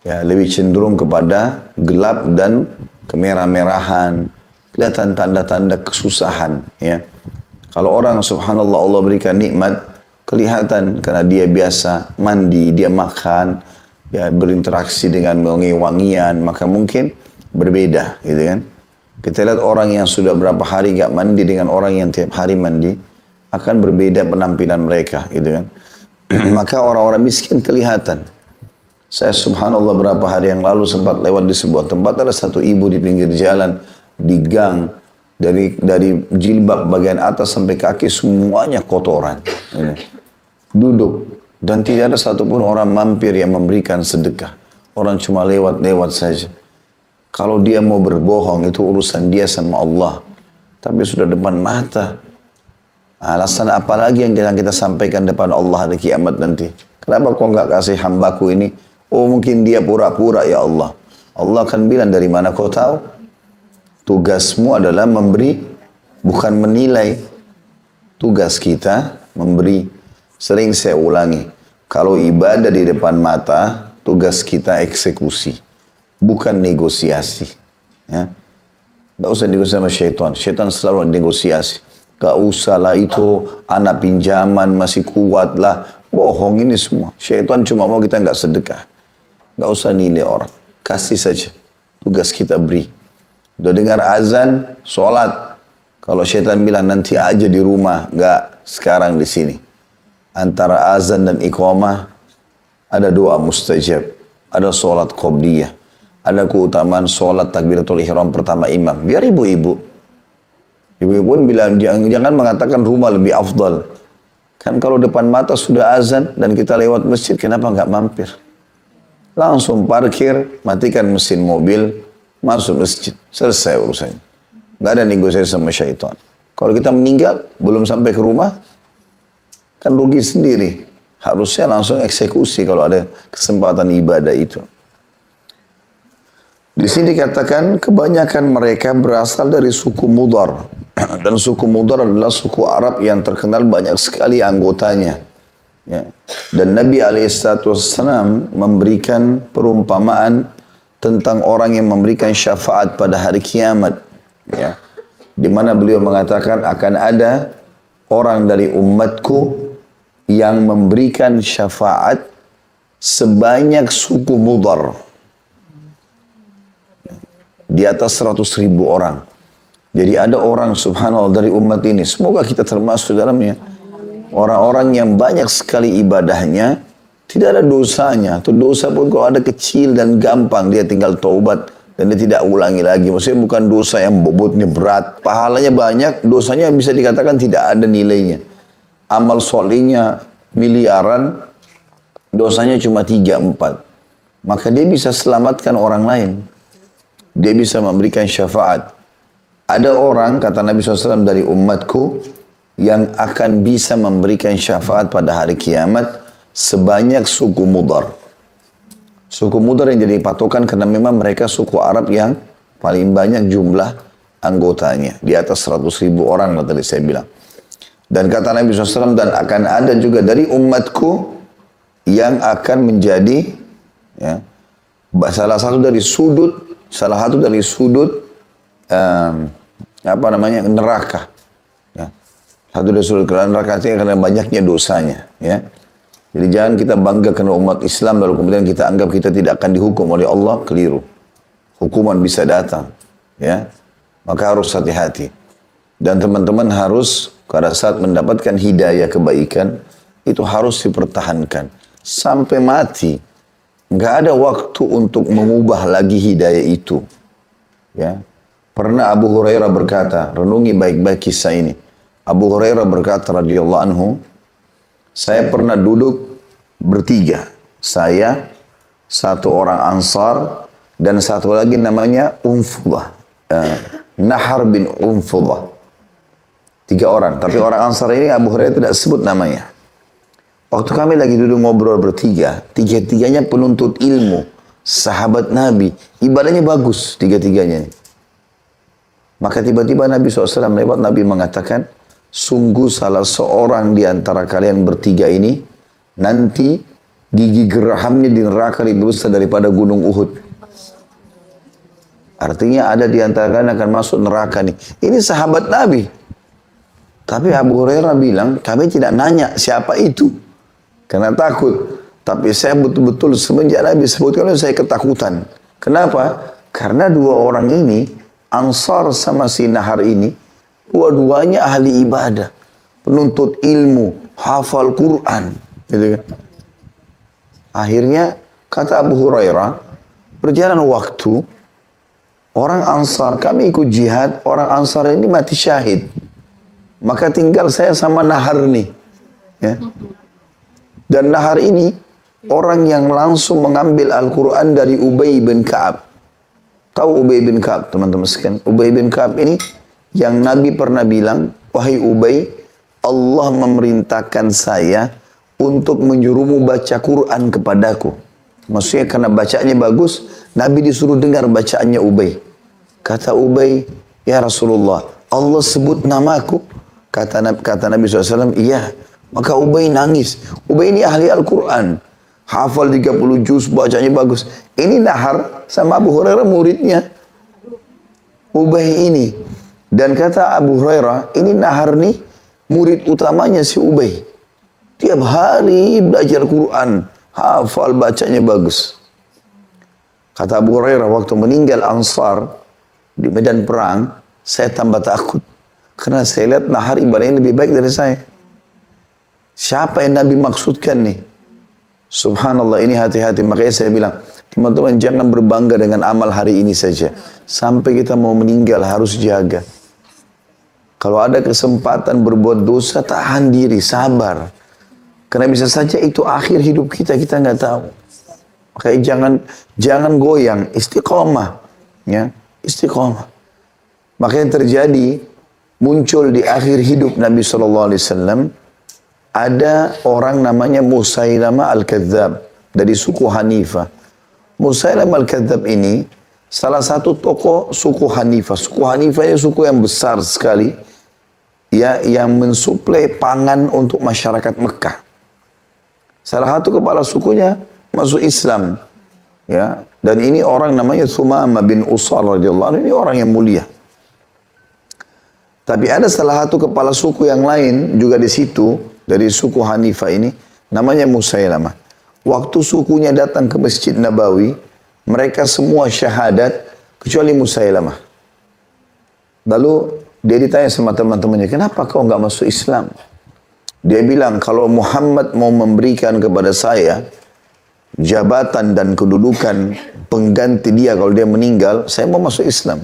Ya, lebih cenderung kepada gelap dan kemerah-merahan, kelihatan tanda-tanda kesusahan. Ya, kalau orang subhanallah Allah berikan nikmat, kelihatan karena dia biasa mandi, dia makan, ya berinteraksi dengan wangi-wangian, maka mungkin berbeda, gitu kan? Kita lihat orang yang sudah berapa hari gak mandi dengan orang yang tiap hari mandi, akan berbeda penampilan mereka, gitu kan. Maka orang-orang miskin kelihatan. Saya subhanallah berapa hari yang lalu sempat lewat di sebuah tempat, ada satu ibu di pinggir jalan, di gang, dari jilbab bagian atas sampai kaki semuanya kotoran. Duduk, dan tidak ada satupun orang mampir yang memberikan sedekah. Orang cuma lewat-lewat saja. Kalau dia mau berbohong, itu urusan dia sama Allah. Tapi sudah depan mata. Alasan apa lagi yang kita sampaikan depan Allah hari kiamat nanti? Kenapa kau nggak kasih hambaku ini? Oh mungkin dia pura-pura ya Allah. Allah akan bilang, dari mana kau tahu? Tugasmu adalah memberi, bukan menilai. Tugas kita memberi. Sering saya ulangi. Kalau ibadah di depan mata, tugas kita eksekusi. Bukan negosiasi. Ya. Gak usah negosiasi sama syaitan. Syaitan selalu negosiasi. Gak usah lah itu, anak pinjaman masih kuat lah. Bohong ini semua. Syaitan cuma mau kita gak sedekah. Gak usah nilai orang. Kasih saja. Tugas kita beri. Udah dengar azan, sholat. Kalau syaitan bilang nanti aja di rumah. Gak, sekarang di sini. Antara azan dan iqamah, ada doa mustajab. Ada sholat qobliyah. Ada keutamaan sholat takbiratul ihram pertama imam. Biar ibu-ibu. Ibu-ibu pun bilang, jangan mengatakan rumah lebih afdal. Kan kalau depan mata sudah azan dan kita lewat masjid, kenapa nggak mampir? Langsung parkir, matikan mesin mobil, masuk masjid. Selesai urusannya. Nggak ada negosiasi sama syaitan. Kalau kita meninggal, belum sampai ke rumah, kan rugi sendiri. Harusnya langsung eksekusi kalau ada kesempatan ibadah itu. Di sini dikatakan kebanyakan mereka berasal dari suku Mudar. Dan suku Mudar adalah suku Arab yang terkenal banyak sekali anggotanya. Ya. Dan Nabi SAW memberikan perumpamaan tentang orang yang memberikan syafaat pada hari kiamat. Ya. Di mana beliau mengatakan akan ada orang dari umatku yang memberikan syafaat sebanyak suku Mudar. Di atas 100.000 orang. Jadi ada orang subhanallah dari umat ini. Semoga kita termasuk dalamnya. Orang-orang yang banyak sekali ibadahnya. Tidak ada dosanya. Atau dosa pun kalau ada kecil dan gampang. Dia tinggal taubat. Dan dia tidak ulangi lagi. Maksudnya bukan dosa yang bobotnya berat. Pahalanya banyak. Dosanya bisa dikatakan tidak ada nilainya. Amal solehnya miliaran. Dosanya cuma 3-4. Maka dia bisa selamatkan orang lain. Dia bisa memberikan syafaat. Ada orang, kata Nabi SAW, dari umatku yang akan bisa memberikan syafaat pada hari kiamat sebanyak suku Mudar. Suku Mudar yang jadi patokan karena memang mereka suku Arab yang paling banyak jumlah anggotanya. Di atas 100.000 orang tadi saya bilang. Dan kata Nabi SAW, dan akan ada juga dari umatku yang akan menjadi ya, salah satu dari sudut neraka. Ya. Satu dari sudut neraka itu karena banyaknya dosanya. Ya. Jadi jangan kita bangga karena umat Islam lalu kemudian kita anggap kita tidak akan dihukum oleh Allah, keliru. Hukuman bisa datang. Ya. Maka harus hati-hati. Dan teman-teman harus pada saat mendapatkan hidayah kebaikan itu harus dipertahankan sampai mati. Nggak ada waktu untuk mengubah lagi hidayah itu. Ya. Pernah Abu Hurairah berkata, renungi baik-baik kisah ini. Abu Hurairah berkata radhiyallahu anhu, saya pernah duduk bertiga. Saya, satu orang Ansar, dan satu lagi namanya Unfudah. Nahar bin Unfudah. 3 orang. Tapi orang Ansar ini Abu Hurairah tidak sebut namanya. Waktu kami lagi duduk ngobrol bertiga, tiga-tiganya penuntut ilmu, sahabat Nabi, ibadahnya bagus tiga-tiganya. Maka tiba-tiba Nabi SAW lewat, Nabi mengatakan, sungguh salah seorang di antara kalian bertiga ini, nanti gigi gerahamnya di neraka lebih besar daripada gunung Uhud. Artinya ada di antara kalian akan masuk neraka nih. Ini sahabat Nabi. Tapi Abu Hurairah bilang, kami tidak nanya siapa itu. Karena takut. Tapi saya betul-betul semenjak Nabi sebutkan saya ketakutan. Kenapa? Karena 2 orang ini, Ansar sama si Nahar ini, dua-duanya ahli ibadah. Penuntut ilmu, hafal Quran. Gitu kan? Akhirnya, kata Abu Hurairah, berjalan waktu, orang Ansar, kami ikut jihad, orang Ansar ini mati syahid. Maka tinggal saya sama Nahar nih. Ya. Dan Nahar ini orang yang langsung mengambil Al-Quran dari Ubay bin Ka'ab. Tahu Ubay bin Ka'ab, teman-teman sekalian? Ubay bin Ka'ab ini yang Nabi pernah bilang, wahai Ubay, Allah memerintahkan saya untuk menyuruhmu baca Quran kepadaku. Maksudnya karena bacaannya bagus, Nabi disuruh dengar bacaannya Ubay. Kata Ubay, ya Rasulullah, Allah sebut namaku. Kata Nabi SAW, iya. Maka Ubay nangis. Ubay ini ahli Al-Quran. Hafal 30 juz, bacanya bagus. Ini Nahar sama Abu Hurairah muridnya. Ubay ini. Dan kata Abu Hurairah, ini Nahar nih murid utamanya si Ubay. Tiap hari belajar Quran. Hafal, bacanya bagus. Kata Abu Hurairah, waktu meninggal Ansar di medan perang, saya tambah takut. Karena saya lihat Nahar ibadahnya lebih baik dari saya. Siapa yang Nabi maksudkan nih? Subhanallah, ini hati-hati. Makanya saya bilang, teman-teman jangan berbangga dengan amal hari ini saja. Sampai kita mau meninggal harus jaga. Kalau ada kesempatan berbuat dosa, tahan diri, sabar. Karena bisa saja itu akhir hidup kita nggak tahu. Makanya jangan goyang, istiqomah. Ya, istiqomah. Maka yang terjadi, muncul di akhir hidup Nabi SAW, ada orang namanya Musailamah Al-Kadzab dari suku Hanifah. Musailamah Al-Kadzab ini salah satu tokoh suku Hanifah. Suku Hanifah ini suku yang besar sekali, ya, yang mensuplai pangan untuk masyarakat Mekah. Salah satu kepala sukunya masuk Islam, ya, dan ini orang namanya Thumamah bin Usal radhiyallahu anhu, ini orang yang mulia. Tapi ada salah satu kepala suku yang lain juga di situ, dari suku Hanifah ini, namanya Musailamah. Waktu sukunya datang ke Masjid Nabawi, mereka semua syahadat, kecuali Musailamah. Lalu dia ditanya sama teman-temannya, kenapa kau nggak masuk Islam? Dia bilang, kalau Muhammad mau memberikan kepada saya jabatan dan kedudukan pengganti dia kalau dia meninggal, saya mau masuk Islam.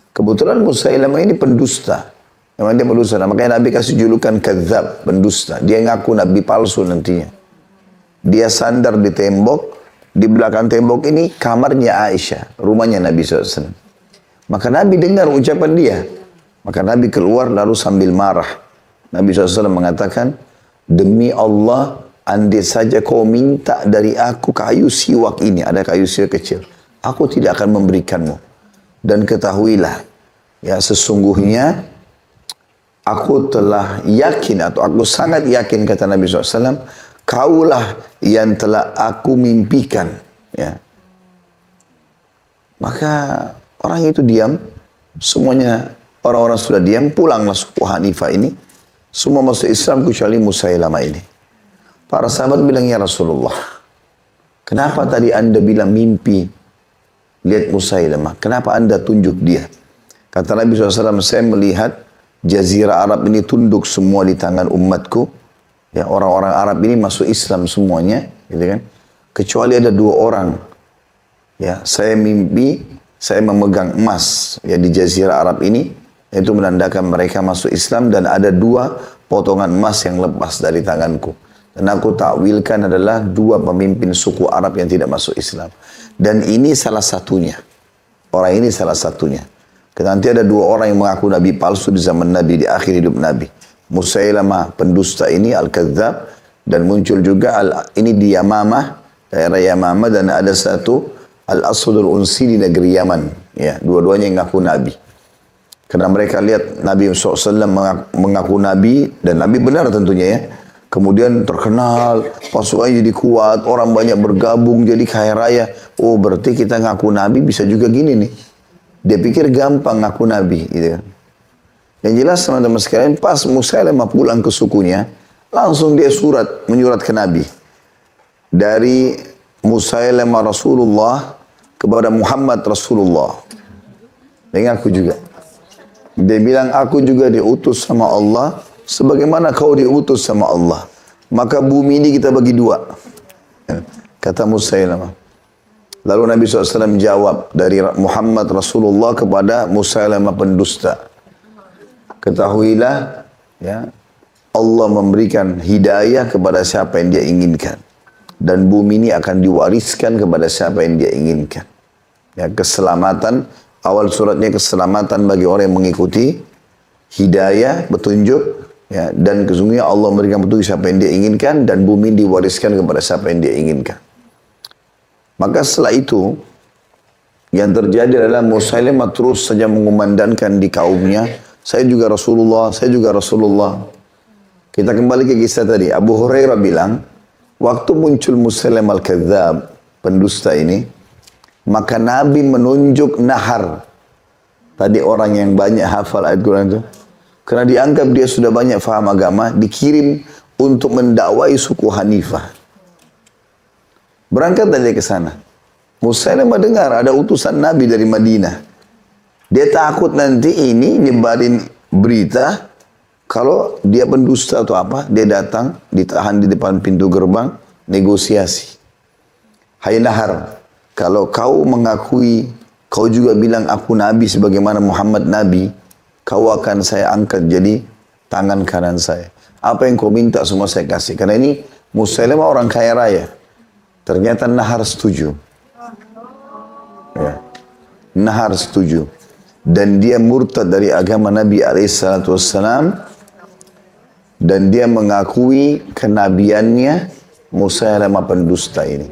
Kebetulan Musailamah ini pendusta. Memang dia pendusta. Makanya Nabi kasih julukan kadzab, pendusta. Dia ngaku Nabi palsu nantinya. Dia sandar di tembok. Di belakang tembok ini kamarnya Aisyah. Rumahnya Nabi SAW. Maka Nabi dengar ucapan dia. Maka Nabi keluar lalu sambil marah. Nabi SAW mengatakan, demi Allah, andai saja kau minta dari aku kayu siwak ini. Ada kayu siwak kecil. Aku tidak akan memberikanmu. Dan ketahuilah, ya sesungguhnya aku telah yakin atau aku sangat yakin, kata Nabi SAW, kaulah yang telah aku mimpikan. Ya. Maka orang itu diam, semuanya orang-orang sudah diam, pulanglah suku Hanifah ini, semua masuk Islam kecuali Musailamah ini. Para sahabat bilang, ya Rasulullah, kenapa tadi anda bilang mimpi? Lihat Musailamah, kenapa anda tunjuk dia? Kata Nabi SAW, saya melihat Jazirah Arab ini tunduk semua di tangan umatku. Ya, orang-orang Arab ini masuk Islam semuanya, gitu kan? Kecuali ada 2 orang. Ya, saya mimpi, saya memegang emas ya di Jazirah Arab ini, itu menandakan mereka masuk Islam, dan ada 2 potongan emas yang lepas dari tanganku. Dan aku takwilkan adalah 2 pemimpin suku Arab yang tidak masuk Islam. Dan ini salah satunya. Orang ini salah satunya. Nanti ada dua orang yang mengaku nabi palsu di zaman Nabi, di akhir hidup Nabi. Musailamah pendusta ini al-kadzdzab, dan muncul juga ini di Yamamah, daerah Yamamah, dan ada satu al-Aswadul Unsi di negeri Yaman. Ya, dua-duanya yang mengaku nabi. Karena mereka lihat Nabi SAW mengaku nabi, dan nabi benar tentunya ya. Kemudian terkenal, pasukannya jadi kuat, orang banyak bergabung jadi kaya raya. Oh, berarti kita ngaku nabi bisa juga gini nih. Dia pikir gampang ngaku nabi gitu. Yang jelas teman-teman sekalian, pas Musailamah pulang ke sukunya, langsung dia menyurat ke Nabi. Dari Musailamah Rasulullah kepada Muhammad Rasulullah. Dia ngaku juga. Dia bilang, aku juga diutus sama Allah, sebagaimana kau diutus sama Allah. Maka bumi ini kita bagi dua. Kata Musailamah. Lalu Nabi SAW jawab dari Muhammad Rasulullah kepada Musailamah pendusta. Ketahuilah, ya, Allah memberikan hidayah kepada siapa yang dia inginkan. Dan bumi ini akan diwariskan kepada siapa yang dia inginkan. Ya, keselamatan, awal suratnya keselamatan bagi orang yang mengikuti, hidayah, petunjuk, ya, dan sesungguhnya Allah memberikan petunjuk siapa yang dia inginkan, dan bumi diwariskan kepada siapa yang dia inginkan. Maka setelah itu, yang terjadi adalah Musailamah terus saja mengumandangkan di kaumnya, saya juga Rasulullah, saya juga Rasulullah. Kita kembali ke kisah tadi. Abu Hurairah bilang, waktu muncul Musailamah al-Kadzdzab, pendusta ini, maka Nabi menunjuk Nahar. Tadi orang yang banyak hafal ayat Quran itu. Karena dianggap dia sudah banyak faham agama, dikirim untuk mendakwai suku Hanifah. Berangkat dia ke sana. Musailamah dengar ada utusan Nabi dari Madinah. Dia takut nanti ini nyebarin berita kalau dia pendusta atau apa, dia datang, ditahan di depan pintu gerbang, negosiasi. Hai Nahar, kalau kau mengakui, kau juga bilang aku Nabi sebagaimana Muhammad Nabi, kau akan saya angkat jadi tangan kanan saya. Apa yang kau minta semua saya kasih. Karena ini Musailamah orang kaya raya. Ternyata Nahar setuju. Ya. Nahar setuju. Dan dia murtad dari agama Nabi SAW. Dan dia mengakui kenabiannya Musailamah pendusta ini.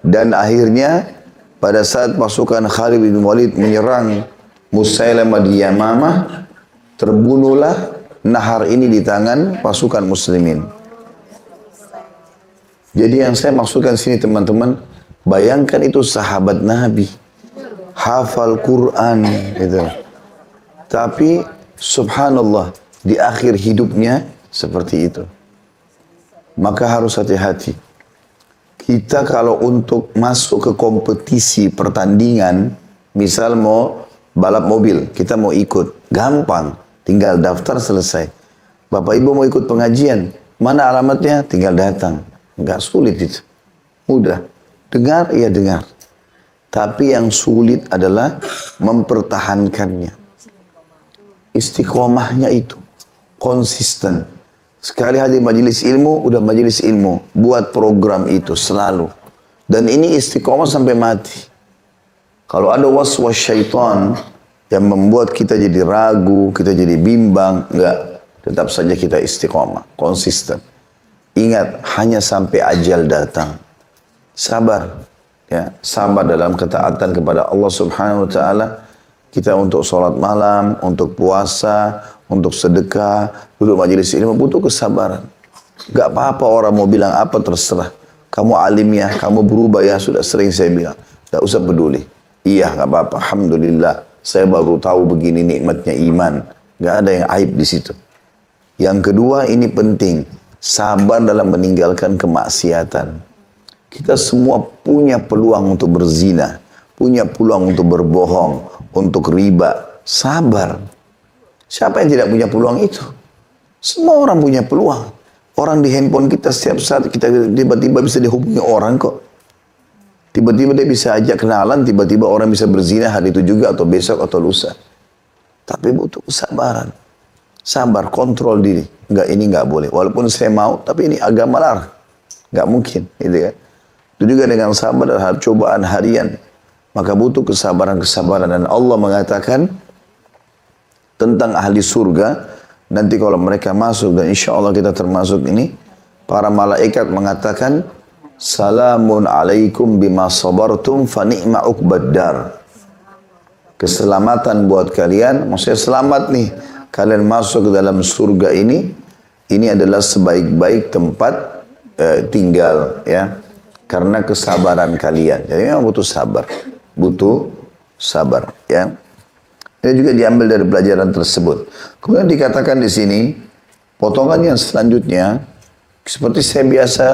Dan akhirnya pada saat pasukan Khalid bin Walid menyerang Musailamah di Yamamah, terbunuhlah Nahar ini di tangan pasukan muslimin. Jadi yang saya maksudkan sini teman-teman, bayangkan itu sahabat Nabi, hafal Quran gitu. Tapi subhanallah di akhir hidupnya seperti itu. Maka harus hati-hati. Kita kalau untuk masuk ke kompetisi pertandingan, misal mau balap mobil, kita mau ikut, gampang, tinggal daftar selesai. Bapak Ibu mau ikut pengajian, mana alamatnya? Tinggal datang. Enggak sulit itu. Mudah. Dengar, ya dengar. Tapi yang sulit adalah mempertahankannya. Istiqomahnya itu. Konsisten. Sekali hadir majelis ilmu, udah majelis ilmu. Buat program itu selalu. Dan ini istiqomah sampai mati. Kalau ada waswas syaitan yang membuat kita jadi ragu, kita jadi bimbang, enggak. Tetap saja kita istiqomah. Konsisten. Ingat, hanya sampai ajal datang. Sabar. Ya, sabar dalam ketaatan kepada Allah Subhanahu wa taala. Kita untuk sholat malam, untuk puasa, untuk sedekah, duduk majelis ilmu butuh kesabaran. Gak apa-apa orang mau bilang apa terserah. Kamu alim ya, kamu berubah ya, sudah sering saya bilang. Gak usah peduli. Iya, gak apa-apa. Alhamdulillah, saya baru tahu begini nikmatnya iman. Gak ada yang aib di situ. Yang kedua, ini penting. Sabar dalam meninggalkan kemaksiatan. Kita semua punya peluang untuk berzina, punya peluang untuk berbohong, untuk riba. Sabar. Siapa yang tidak punya peluang itu? Semua orang punya peluang. Orang di handphone kita setiap saat kita tiba-tiba bisa dihubungi orang kok. Tiba-tiba dia bisa ajak kenalan, tiba-tiba orang bisa berzina hari itu juga atau besok atau lusa. Tapi butuh kesabaran. Sabar, kontrol diri. Enggak, ini enggak boleh. Walaupun saya mau, tapi ini agama larang. Enggak mungkin, gitu kan. Itu juga dengan sabar dan cobaan harian. maka butuh kesabaran-kesabaran. Dan Allah mengatakan tentang ahli surga, nanti kalau mereka masuk, dan insya Allah kita termasuk ini, para malaikat mengatakan, salamun alaikum bima sabartum fa ni'ma uqbaddar. Keselamatan buat kalian, maksudnya selamat nih, kalian masuk ke dalam surga ini adalah sebaik-baik tempat tinggal, ya, karena kesabaran kalian. Jadi memang butuh sabar, ya. Ini juga diambil dari pelajaran tersebut. Kemudian dikatakan di sini, potongan yang selanjutnya, seperti saya biasa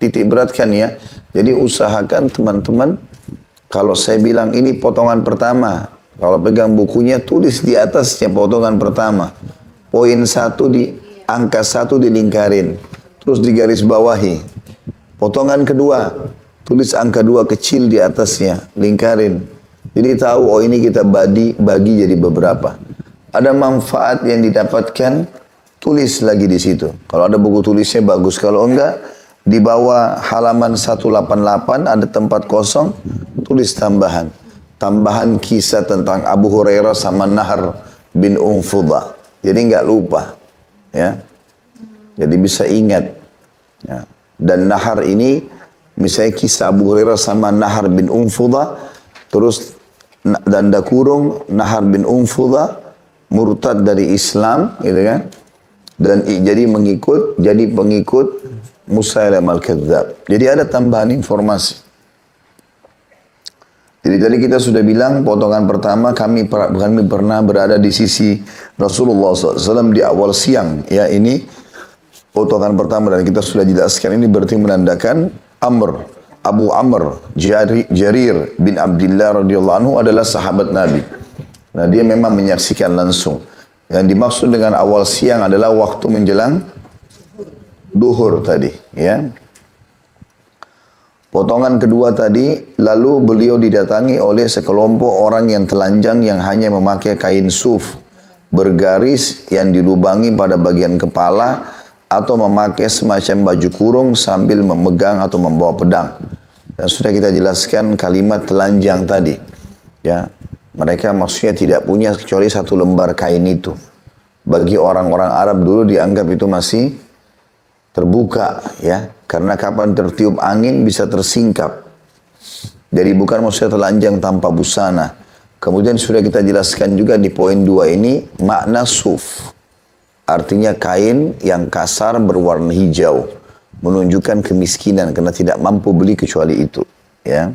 titik beratkan ya. Jadi usahakan teman-teman, kalau saya bilang ini potongan pertama, kalau pegang bukunya tulis di atasnya potongan pertama. Poin 1 angka 1 dilingkarin, terus digaris bawahi. Potongan kedua, tulis angka 2 kecil di atasnya, lingkarin. Jadi tahu, oh ini kita bagi jadi beberapa. Ada manfaat yang didapatkan, tulis lagi di situ. Kalau ada buku tulisnya bagus, kalau enggak, di bawah halaman 188 ada tempat kosong, tulis tambahan. Tambahan kisah tentang Abu Hurairah sama Nahar bin Unfudah. Jadi enggak lupa, ya. Jadi bisa ingat. Ya. Dan Nahar ini, misalnya kisah Abu Hurairah sama Nahar bin Unfudah, terus danda kurung Nahar bin Unfudah murtad dari Islam, gitu kan? Dan jadi pengikut Musailam al-Kadzab. Jadi ada tambahan informasi. Jadi tadi kita sudah bilang potongan pertama kami pernah berada di sisi Rasulullah SAW di awal siang. Ya, ini potongan pertama dan kita sudah jelaskan ini berarti menandakan Abu Amr Jarir bin Abdullah radhiyallahu anhu adalah sahabat Nabi. Nah, dia memang menyaksikan langsung. Yang dimaksud dengan awal siang adalah waktu menjelang duhur tadi, ya. Potongan kedua tadi, lalu beliau didatangi oleh sekelompok orang yang telanjang yang hanya memakai kain suf bergaris yang dilubangi pada bagian kepala atau memakai semacam baju kurung sambil memegang atau membawa pedang. Dan sudah kita jelaskan kalimat telanjang tadi. Ya, mereka maksudnya tidak punya kecuali satu lembar kain itu. Bagi orang-orang Arab dulu dianggap itu masih terbuka, ya, karena kapan tertiup angin bisa tersingkap. Jadi bukan maksudnya telanjang tanpa busana. Kemudian sudah kita jelaskan juga di poin 2 ini makna suf. Artinya kain yang kasar berwarna hijau, menunjukkan kemiskinan karena tidak mampu beli kecuali itu, ya.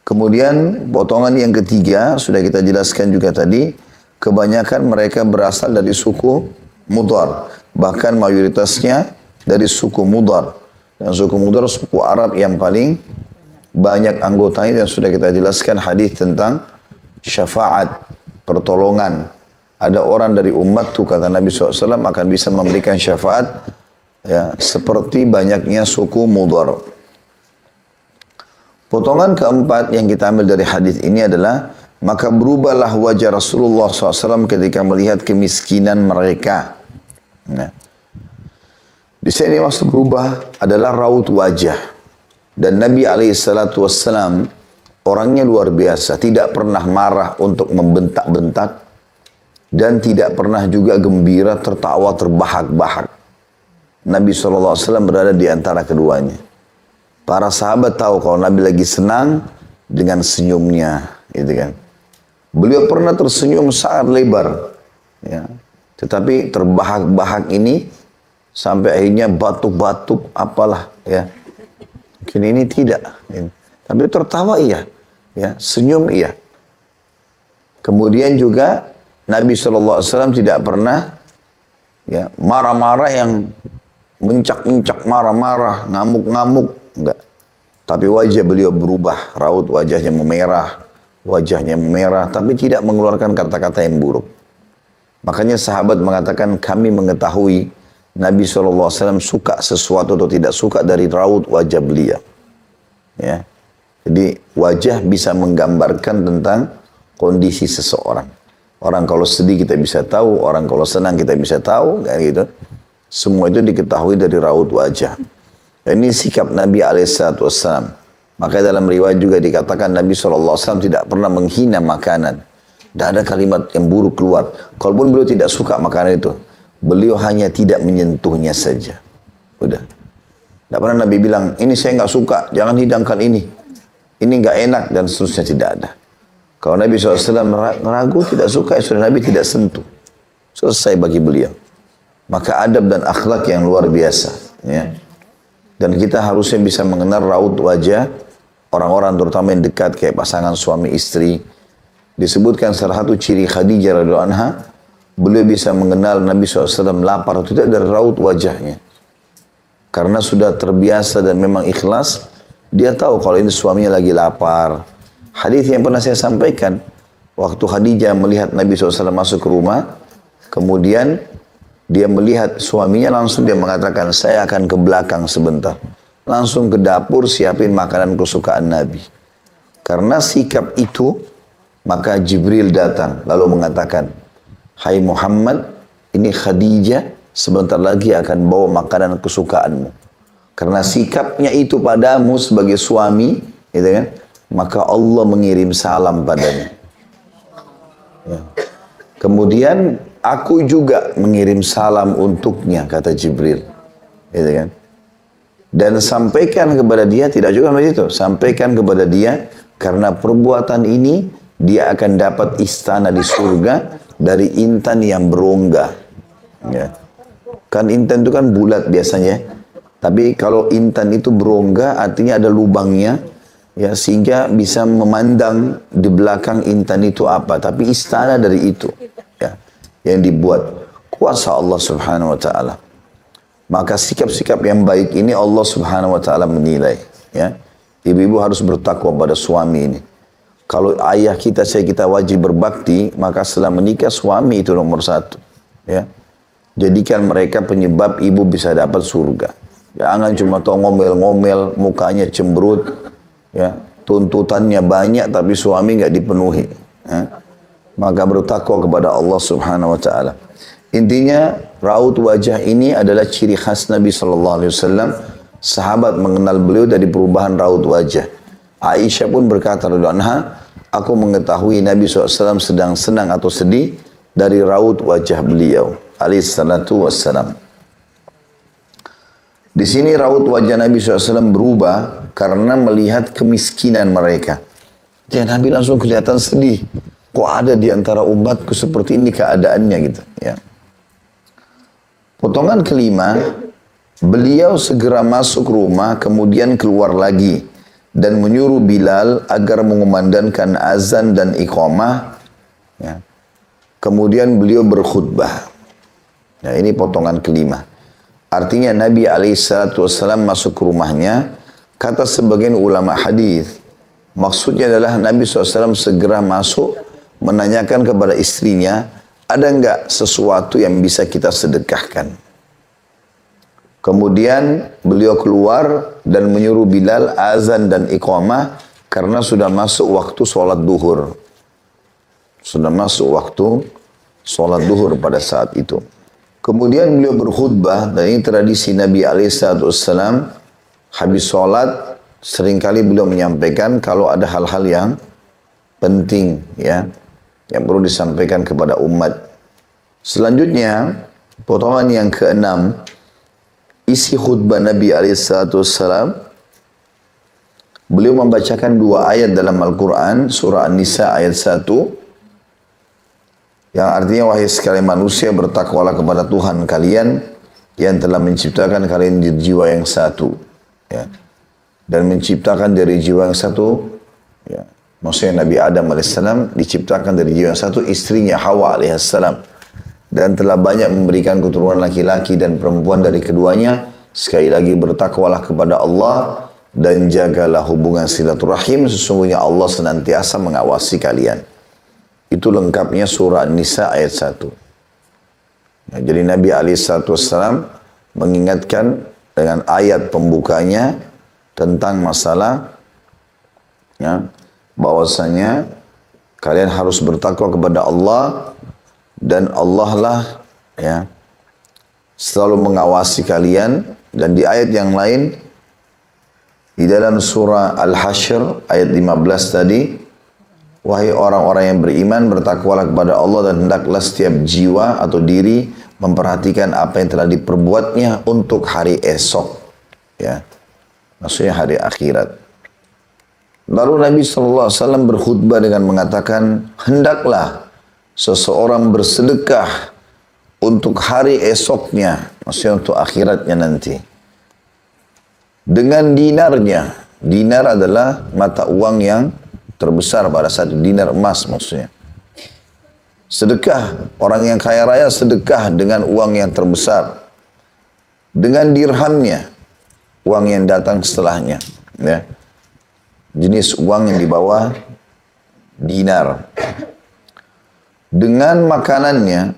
Kemudian potongan yang ketiga sudah kita jelaskan juga tadi, kebanyakan mereka berasal dari suku Mudar. Bahkan mayoritasnya dari suku Mudar. Dan suku Mudar suku Arab yang paling banyak anggotanya, dan sudah kita jelaskan hadis tentang syafaat, pertolongan. Ada orang dari umatku, kata Nabi SAW, akan bisa memberikan syafaat, ya, seperti banyaknya suku Mudar. Potongan keempat yang kita ambil dari hadis ini adalah, maka berubahlah wajah Rasulullah SAW ketika melihat kemiskinan mereka. Nah, di sini maksud berubah adalah raut wajah. Dan Nabi SAW orangnya luar biasa, tidak pernah marah untuk membentak-bentak dan tidak pernah juga gembira tertawa terbahak-bahak. Nabi SAW berada di antara keduanya. Para sahabat tahu kalau Nabi lagi senang dengan senyumnya, gitu kan. Beliau pernah tersenyum sangat lebar, ya. Tetapi terbahak-bahak ini sampai akhirnya batuk-batuk apalah, ya. Mungkin ini tidak, ya. Tapi tertawa iya, ya, senyum iya. Kemudian juga Nabi SAW tidak pernah, ya, marah-marah yang mencak-mencak, marah-marah, ngamuk-ngamuk, enggak. Tapi wajah beliau berubah, raut wajahnya memerah, tapi tidak mengeluarkan kata-kata yang buruk. Makanya sahabat mengatakan, kami mengetahui Nabi SAW suka sesuatu atau tidak suka dari raut wajah beliau. Ya. Jadi wajah bisa menggambarkan tentang kondisi seseorang. Orang kalau sedih kita bisa tahu, orang kalau senang kita bisa tahu, kayak gitu. Semua itu diketahui dari raut wajah. Dan ini sikap Nabi SAW. Maka dalam riwayat juga dikatakan Nabi SAW tidak pernah menghina makanan. Tidak ada kalimat yang buruk keluar. Kalaupun beliau tidak suka makanan itu, beliau hanya tidak menyentuhnya saja. Udah. Tidak pernah Nabi bilang, ini saya nggak suka, jangan hidangkan ini. Ini nggak enak dan seterusnya, tidak ada. Kalau Nabi SAW ragu, tidak suka, ya sudah Nabi tidak sentuh. Selesai bagi beliau. Maka adab dan akhlak yang luar biasa. Ya. Dan kita harusnya bisa mengenal raut wajah orang-orang terutama yang dekat kayak pasangan suami istri. Disebutkan salah satu ciri Khadijah radhiyallahu anha, beliau bisa mengenal Nabi SAW lapar atau tidak dari raut wajahnya. Karena sudah terbiasa dan memang ikhlas, dia tahu kalau ini suaminya lagi lapar. Hadis yang pernah saya sampaikan, waktu Khadijah melihat Nabi SAW masuk ke rumah, kemudian dia melihat suaminya, langsung dia mengatakan, saya akan ke belakang sebentar. Langsung ke dapur siapin makanan kesukaan Nabi. Karena sikap itu, maka Jibril datang lalu mengatakan, hai Muhammad, ini Khadijah sebentar lagi akan bawa makanan kesukaanmu. Karena sikapnya itu padamu sebagai suami, gitu kan? Maka Allah mengirim salam padanya. Ya. Kemudian aku juga mengirim salam untuknya, kata Jibril. Gitu kan? Dan sampaikan kepada dia, tidak juga begitu, sampaikan kepada dia, karena perbuatan ini, dia akan dapat istana di surga dari intan yang berongga. Ya. Kan intan itu kan bulat biasanya. Tapi kalau intan itu berongga, artinya ada lubangnya, ya, sehingga bisa memandang di belakang intan itu apa. Tapi istana dari itu, ya, yang dibuat kuasa Allah Subhanahu Wa Taala. Maka sikap-sikap yang baik ini Allah Subhanahu Wa Taala menilai. Ya, ibu-ibu harus bertakwa pada suami ini. Kalau ayah kita, kita wajib berbakti, maka setelah menikah suami itu nomor satu. Ya, jadikan mereka penyebab ibu bisa dapat surga. Jangan cuma tahu ngomel-ngomel, mukanya cemberut, ya, tuntutannya banyak tapi suami nggak dipenuhi. Ya. Maka bertakwa kepada Allah Subhanahu Wa Taala. Intinya raut wajah ini adalah ciri khas Nabi Sallallahu Alaihi Wasallam. Sahabat mengenal beliau dari perubahan raut wajah. Aisyah pun berkata radhiyallahu anha, aku mengetahui Nabi SAW sedang senang atau sedih dari raut wajah beliau. Alaihissalatu wassalam. Di sini raut wajah Nabi SAW berubah karena melihat kemiskinan mereka. Dan Nabi langsung kelihatan sedih. Kok ada di antara umatku seperti ini keadaannya gitu. Ya. Potongan kelima, beliau segera masuk rumah kemudian keluar lagi dan menyuruh Bilal agar mengumandangkan azan dan iqamah. Ya. Kemudian beliau berkhutbah. Nah, ini potongan kelima. Artinya Nabi SAW masuk ke rumahnya. Kata sebagian ulama hadis, maksudnya adalah Nabi SAW segera masuk menanyakan kepada istrinya, ada enggak sesuatu yang bisa kita sedekahkan? Kemudian beliau keluar dan menyuruh Bilal azan dan iqamah karena sudah masuk waktu sholat duhur. Sudah masuk waktu sholat duhur pada saat itu. Kemudian beliau berkhutbah, dan ini tradisi Nabi SAW, habis sholat seringkali beliau menyampaikan kalau ada hal-hal yang penting, ya, yang perlu disampaikan kepada umat. Selanjutnya, potongan yang keenam, isi khutbah Nabi SAW, beliau membacakan dua ayat dalam Al-Quran, surah An-Nisa ayat 1, yang artinya, wahai sekalian manusia, bertakwalah kepada Tuhan kalian yang telah menciptakan kalian dari jiwa yang satu, ya, dan menciptakan dari jiwa yang satu, ya, maksudnya Nabi Adam AS diciptakan dari jiwa yang satu, istrinya Hawa AS, dan telah banyak memberikan keturunan laki-laki dan perempuan dari keduanya. Sekali lagi bertakwalah kepada Allah dan jagalah hubungan silaturahim, sesungguhnya Allah senantiasa mengawasi kalian. Itu lengkapnya surah An-Nisa ayat 1. Nah, jadi Nabi SAW mengingatkan dengan ayat pembukanya tentang masalah, ya, bahwasanya kalian harus bertakwa kepada Allah dan Allah lah, ya, selalu mengawasi kalian. Dan di ayat yang lain Di dalam surah Al-Hasyr ayat 15 tadi, wahai orang-orang yang beriman, bertakwalah kepada Allah dan hendaklah setiap jiwa atau diri memperhatikan apa yang telah diperbuatnya untuk hari esok. Ya, maksudnya hari akhirat. Lalu Nabi SAW berkhutbah dengan mengatakan, hendaklah seseorang bersedekah untuk hari esoknya, maksudnya untuk akhiratnya nanti. Dengan dinarnya. Dinar adalah mata uang yang terbesar pada saat dinar emas maksudnya. Sedekah, orang yang kaya raya sedekah dengan uang yang terbesar. Dengan dirhamnya, uang yang datang setelahnya. Ya. Jenis uang yang di bawah dinar. Dengan makanannya,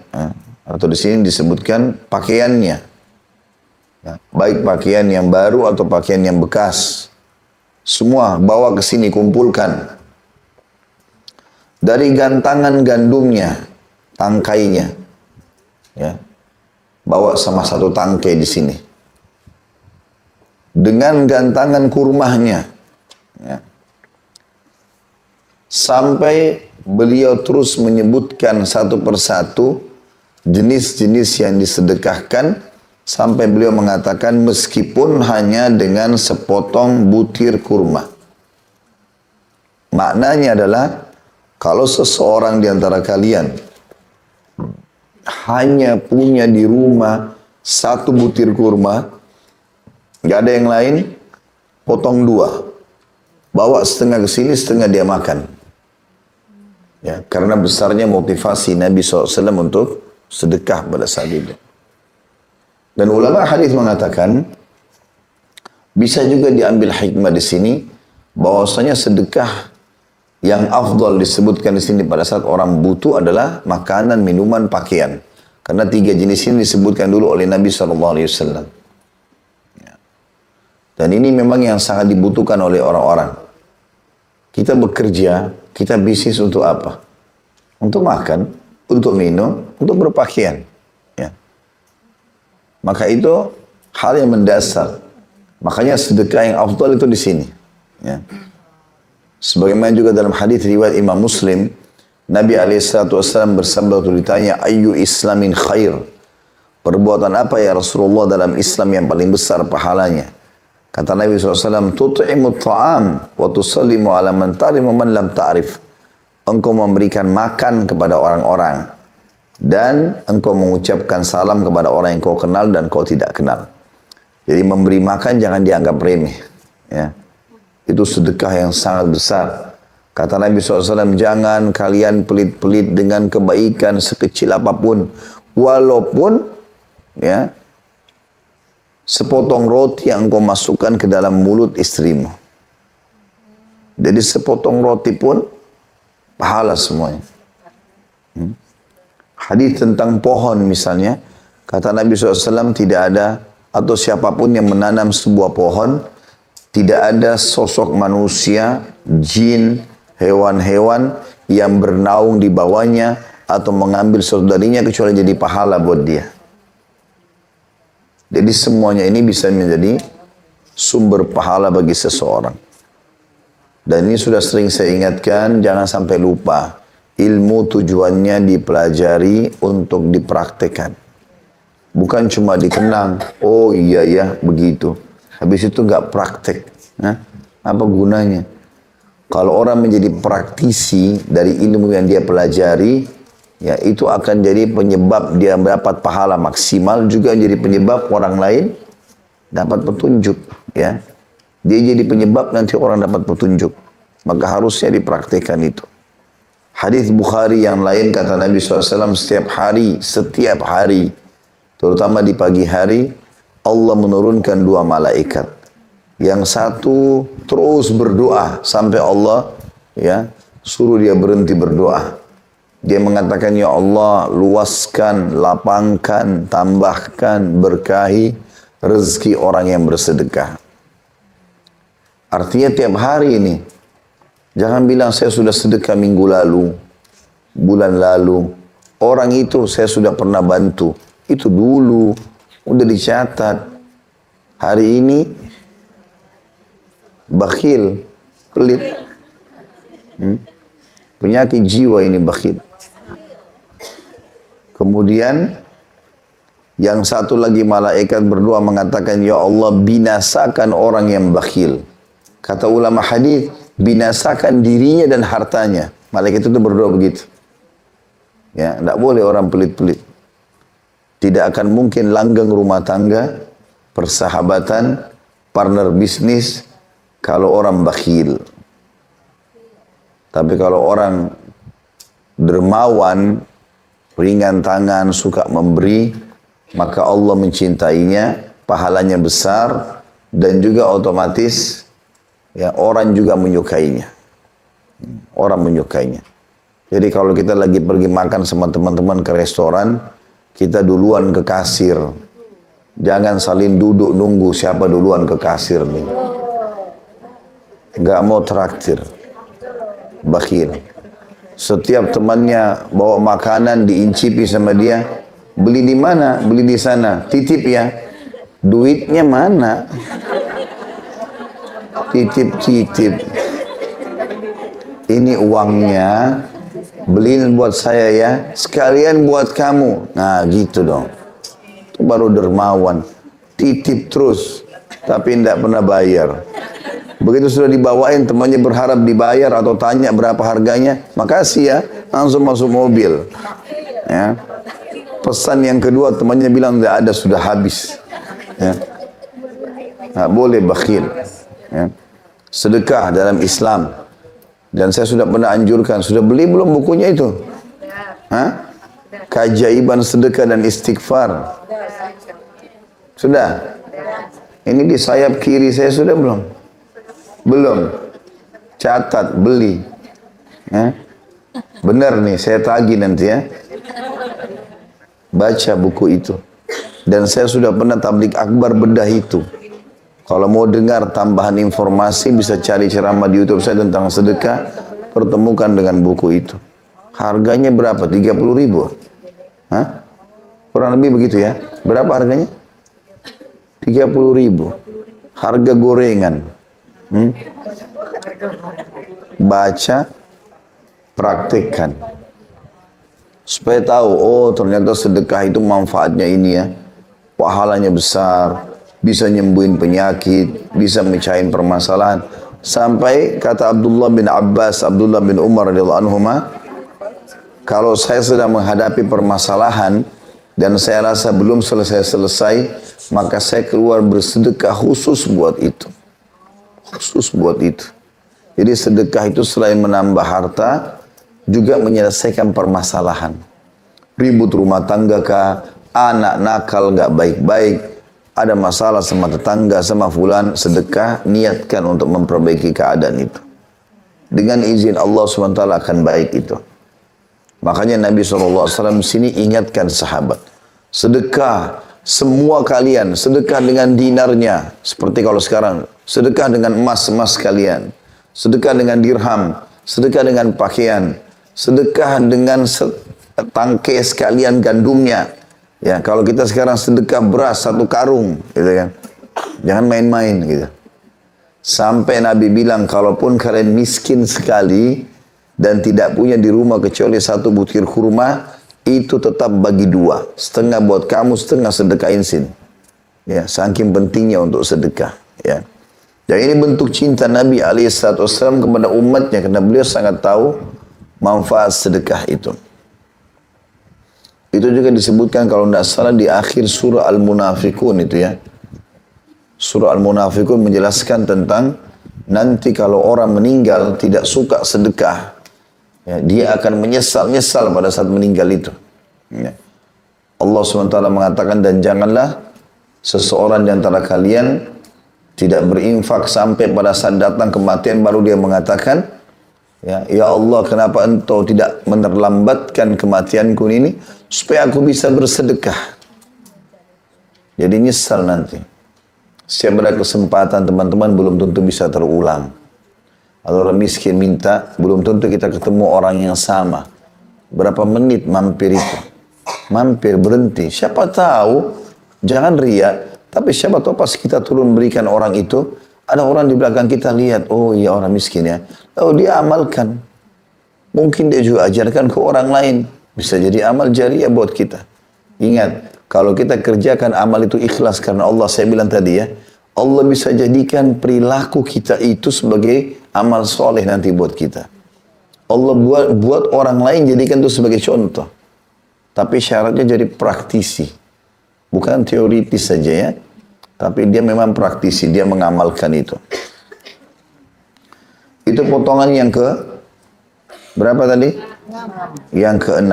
atau di sini disebutkan pakaiannya. Ya, baik pakaian yang baru atau pakaian yang bekas. Semua bawa ke sini, kumpulkan. Dari gantangan gandumnya, tangkainya. Ya. Bawa sama satu tangkai di sini. Dengan gantangan kurmahnya. Ya. Sampai beliau terus menyebutkan satu persatu jenis-jenis yang disedekahkan. Sampai beliau mengatakan meskipun hanya dengan sepotong butir kurma. Maknanya adalah kalau seseorang di antara kalian hanya punya di rumah satu butir kurma, nggak ada yang lain, potong dua. Bawa setengah ke sini, setengah dia makan. Ya, karena besarnya motivasi Nabi SAW untuk sedekah pada saat itu. Dan ulama hadis mengatakan bisa juga diambil hikmah di sini bahwasanya sedekah yang afdal disebutkan di sini pada saat orang butuh adalah makanan, minuman, pakaian. Karena tiga jenis ini disebutkan dulu oleh Nabi SAW. Ya. Dan ini memang yang sangat dibutuhkan oleh orang-orang. Kita bekerja, kita bisnis untuk apa? Untuk makan, untuk minum, untuk berpakaian. Maka itu hal yang mendasar. Makanya sedekah yang afdal itu di sini. Ya. Sebagaimana juga dalam hadis riwayat Imam Muslim, Nabi SAW bersabda waktu ditanya, "Ayyu islamin khair?" Perbuatan apa ya Rasulullah dalam Islam yang paling besar pahalanya? Kata Nabi SAW, "Tut'imut ta'am wa tusallimu ala man ta'rif wa man lam ta'rif." Engkau memberikan makan kepada orang-orang. Dan engkau mengucapkan salam kepada orang yang kau kenal dan kau tidak kenal. Jadi memberi makan jangan dianggap remeh. Ya. Itu sedekah yang sangat besar. Kata Nabi SAW, jangan kalian pelit-pelit dengan kebaikan sekecil apapun. Walaupun ya, sepotong roti yang engkau masukkan ke dalam mulut istrimu. Jadi sepotong roti pun pahala semuanya. Hadis tentang pohon misalnya, kata Nabi SAW tidak ada atau siapapun yang menanam sebuah pohon, tidak ada sosok manusia, jin, hewan-hewan yang bernaung di bawahnya atau mengambil sesuatu darinya kecuali jadi pahala buat dia. Jadi semuanya ini bisa menjadi sumber pahala bagi seseorang. Dan ini sudah sering saya ingatkan, jangan sampai lupa. Ilmu tujuannya dipelajari untuk dipraktekkan. Bukan cuma dikenang, oh iya ya begitu. Habis itu nggak praktek. Nah, apa gunanya? Kalau orang menjadi praktisi dari ilmu yang dia pelajari, ya itu akan jadi penyebab dia mendapat pahala maksimal, juga jadi penyebab orang lain dapat petunjuk. Ya, dia jadi penyebab nanti orang dapat petunjuk. Maka harusnya dipraktekkan itu. Hadis Bukhari yang lain kata Nabi SAW setiap hari, terutama di pagi hari, Allah menurunkan dua malaikat. Yang satu terus berdoa sampai Allah ya suruh dia berhenti berdoa. Dia mengatakan, ya Allah luaskan, lapangkan, tambahkan, berkahi rezeki orang yang bersedekah. Artinya tiap hari ini. Jangan bilang saya sudah sedekah minggu lalu, bulan lalu. Orang itu saya sudah pernah bantu. Itu dulu, udah dicatat. Hari ini, Bakhil, pelit. Penyakit jiwa ini bakhil. Kemudian yang satu lagi malaikat berdoa mengatakan, ya Allah binasakan orang yang bakhil. Kata ulama hadis, binasakan dirinya dan hartanya. Malaikat itu berdoa begitu. Ya, tidak boleh orang pelit-pelit. Tidak akan mungkin langgeng rumah tangga, persahabatan, partner bisnis kalau orang bakhil. Tapi kalau orang dermawan, ringan tangan, suka memberi, maka Allah mencintainya, pahalanya besar, dan juga otomatis ya orang juga menyukainya. Orang menyukainya. Jadi kalau kita lagi pergi makan sama teman-teman ke restoran, kita duluan ke kasir. Jangan saling duduk nunggu siapa duluan ke kasir nih. Gak mau traktir. Bakhil. Setiap temannya bawa makanan diincipi sama dia. Beli di mana? Beli di sana. Titip ya. Duitnya mana? Titip-titip. Ini uangnya. Beliin buat saya ya. Sekalian buat kamu. Nah gitu dong. Itu baru dermawan. Titip terus. Tapi tidak pernah bayar. Begitu sudah dibawain, temannya berharap dibayar atau tanya berapa harganya. Makasih ya, langsung masuk mobil. Ya. Pesan yang kedua, temannya bilang tidak ada, sudah habis. Ya. Nggak boleh bakhil. Ya. Sedekah dalam Islam. Dan saya sudah pernah anjurkan, sudah beli belum bukunya itu? Hah? Keajaiban sedekah dan istighfar. Sudah? Ini di sayap kiri saya sudah belum? Belum. Catat, beli. Ya. Benar nih, saya tagih nanti ya. Baca buku itu. Dan saya sudah pernah tablik akbar bedah itu. Kalau mau dengar tambahan informasi, bisa cari ceramah di YouTube saya tentang sedekah. Pertemukan dengan buku itu. Harganya berapa? 30.000. Hah? Kurang lebih begitu ya. Berapa harganya? 30.000. Harga gorengan. Baca, praktikkan. Supaya tahu, oh ternyata sedekah itu manfaatnya ini ya. Pahalanya besar, bisa nyembuhin penyakit, bisa mecahin permasalahan. Sampai kata Abdullah bin Abbas, Abdullah bin Umar radhiyallahu anhuma, kalau saya sedang menghadapi permasalahan dan saya rasa belum selesai-selesai, maka saya keluar bersedekah khusus buat itu. Khusus buat itu. Jadi sedekah itu selain menambah harta, juga menyelesaikan permasalahan. Ribut rumah tangga kah, anak nakal gak baik-baik, ada masalah sama tetangga, sama fulan, sedekah, niatkan untuk memperbaiki keadaan itu. Dengan izin Allah SWT akan baik itu. Makanya Nabi SAW sini ingatkan sahabat, sedekah, semua kalian, sedekah dengan dinarnya, seperti kalau sekarang, sedekah dengan emas kalian, sedekah dengan dirham, sedekah dengan pakaian, sedekah dengan tangkai sekalian gandumnya. Ya, kalau kita sekarang sedekah beras 1 karung, gitu kan. Jangan main-main gitu. Sampai Nabi bilang, kalaupun kalian miskin sekali dan tidak punya di rumah kecuali 1 butir kurma, itu tetap bagi 2. Setengah buat kamu, setengah sedekahin sini. Ya, saking pentingnya untuk sedekah. Ya. Dan ini bentuk cinta Nabi SAW kepada umatnya, karena beliau sangat tahu manfaat sedekah itu. Itu juga disebutkan kalau tidak salah di akhir surah Al-Munafikun itu ya. Surah Al-Munafikun menjelaskan tentang nanti kalau orang meninggal tidak suka sedekah, ya, dia akan menyesal pada saat meninggal itu. Ya. Allah SWT mengatakan, dan janganlah seseorang di antara kalian tidak berinfak sampai pada saat datang kematian baru dia mengatakan, ya Allah, kenapa engkau tidak menerlambatkan kematianku ini supaya aku bisa bersedekah. Jadi nyesal nanti. Setiap ada kesempatan teman-teman belum tentu bisa terulang. Kalau orang miskin minta, belum tentu kita ketemu orang yang sama. Berapa menit mampir itu? Mampir, berhenti. Siapa tahu, jangan riak, tapi siapa tahu pas kita turun berikan orang itu, Ada orang di belakang kita lihat, oh iya orang miskin ya. Lalu dia amalkan. Mungkin dia juga ajarkan ke orang lain. Bisa jadi amal jariah buat kita. Ingat, kalau kita kerjakan amal itu ikhlas karena Allah, saya bilang tadi ya, Allah bisa jadikan perilaku kita itu sebagai amal soleh nanti buat kita. Allah buat orang lain jadikan itu sebagai contoh. Tapi syaratnya jadi praktisi. Bukan teoritis saja ya. Tapi dia memang praktisi, dia mengamalkan itu. Itu potongan yang ke berapa tadi? Yang ke-6.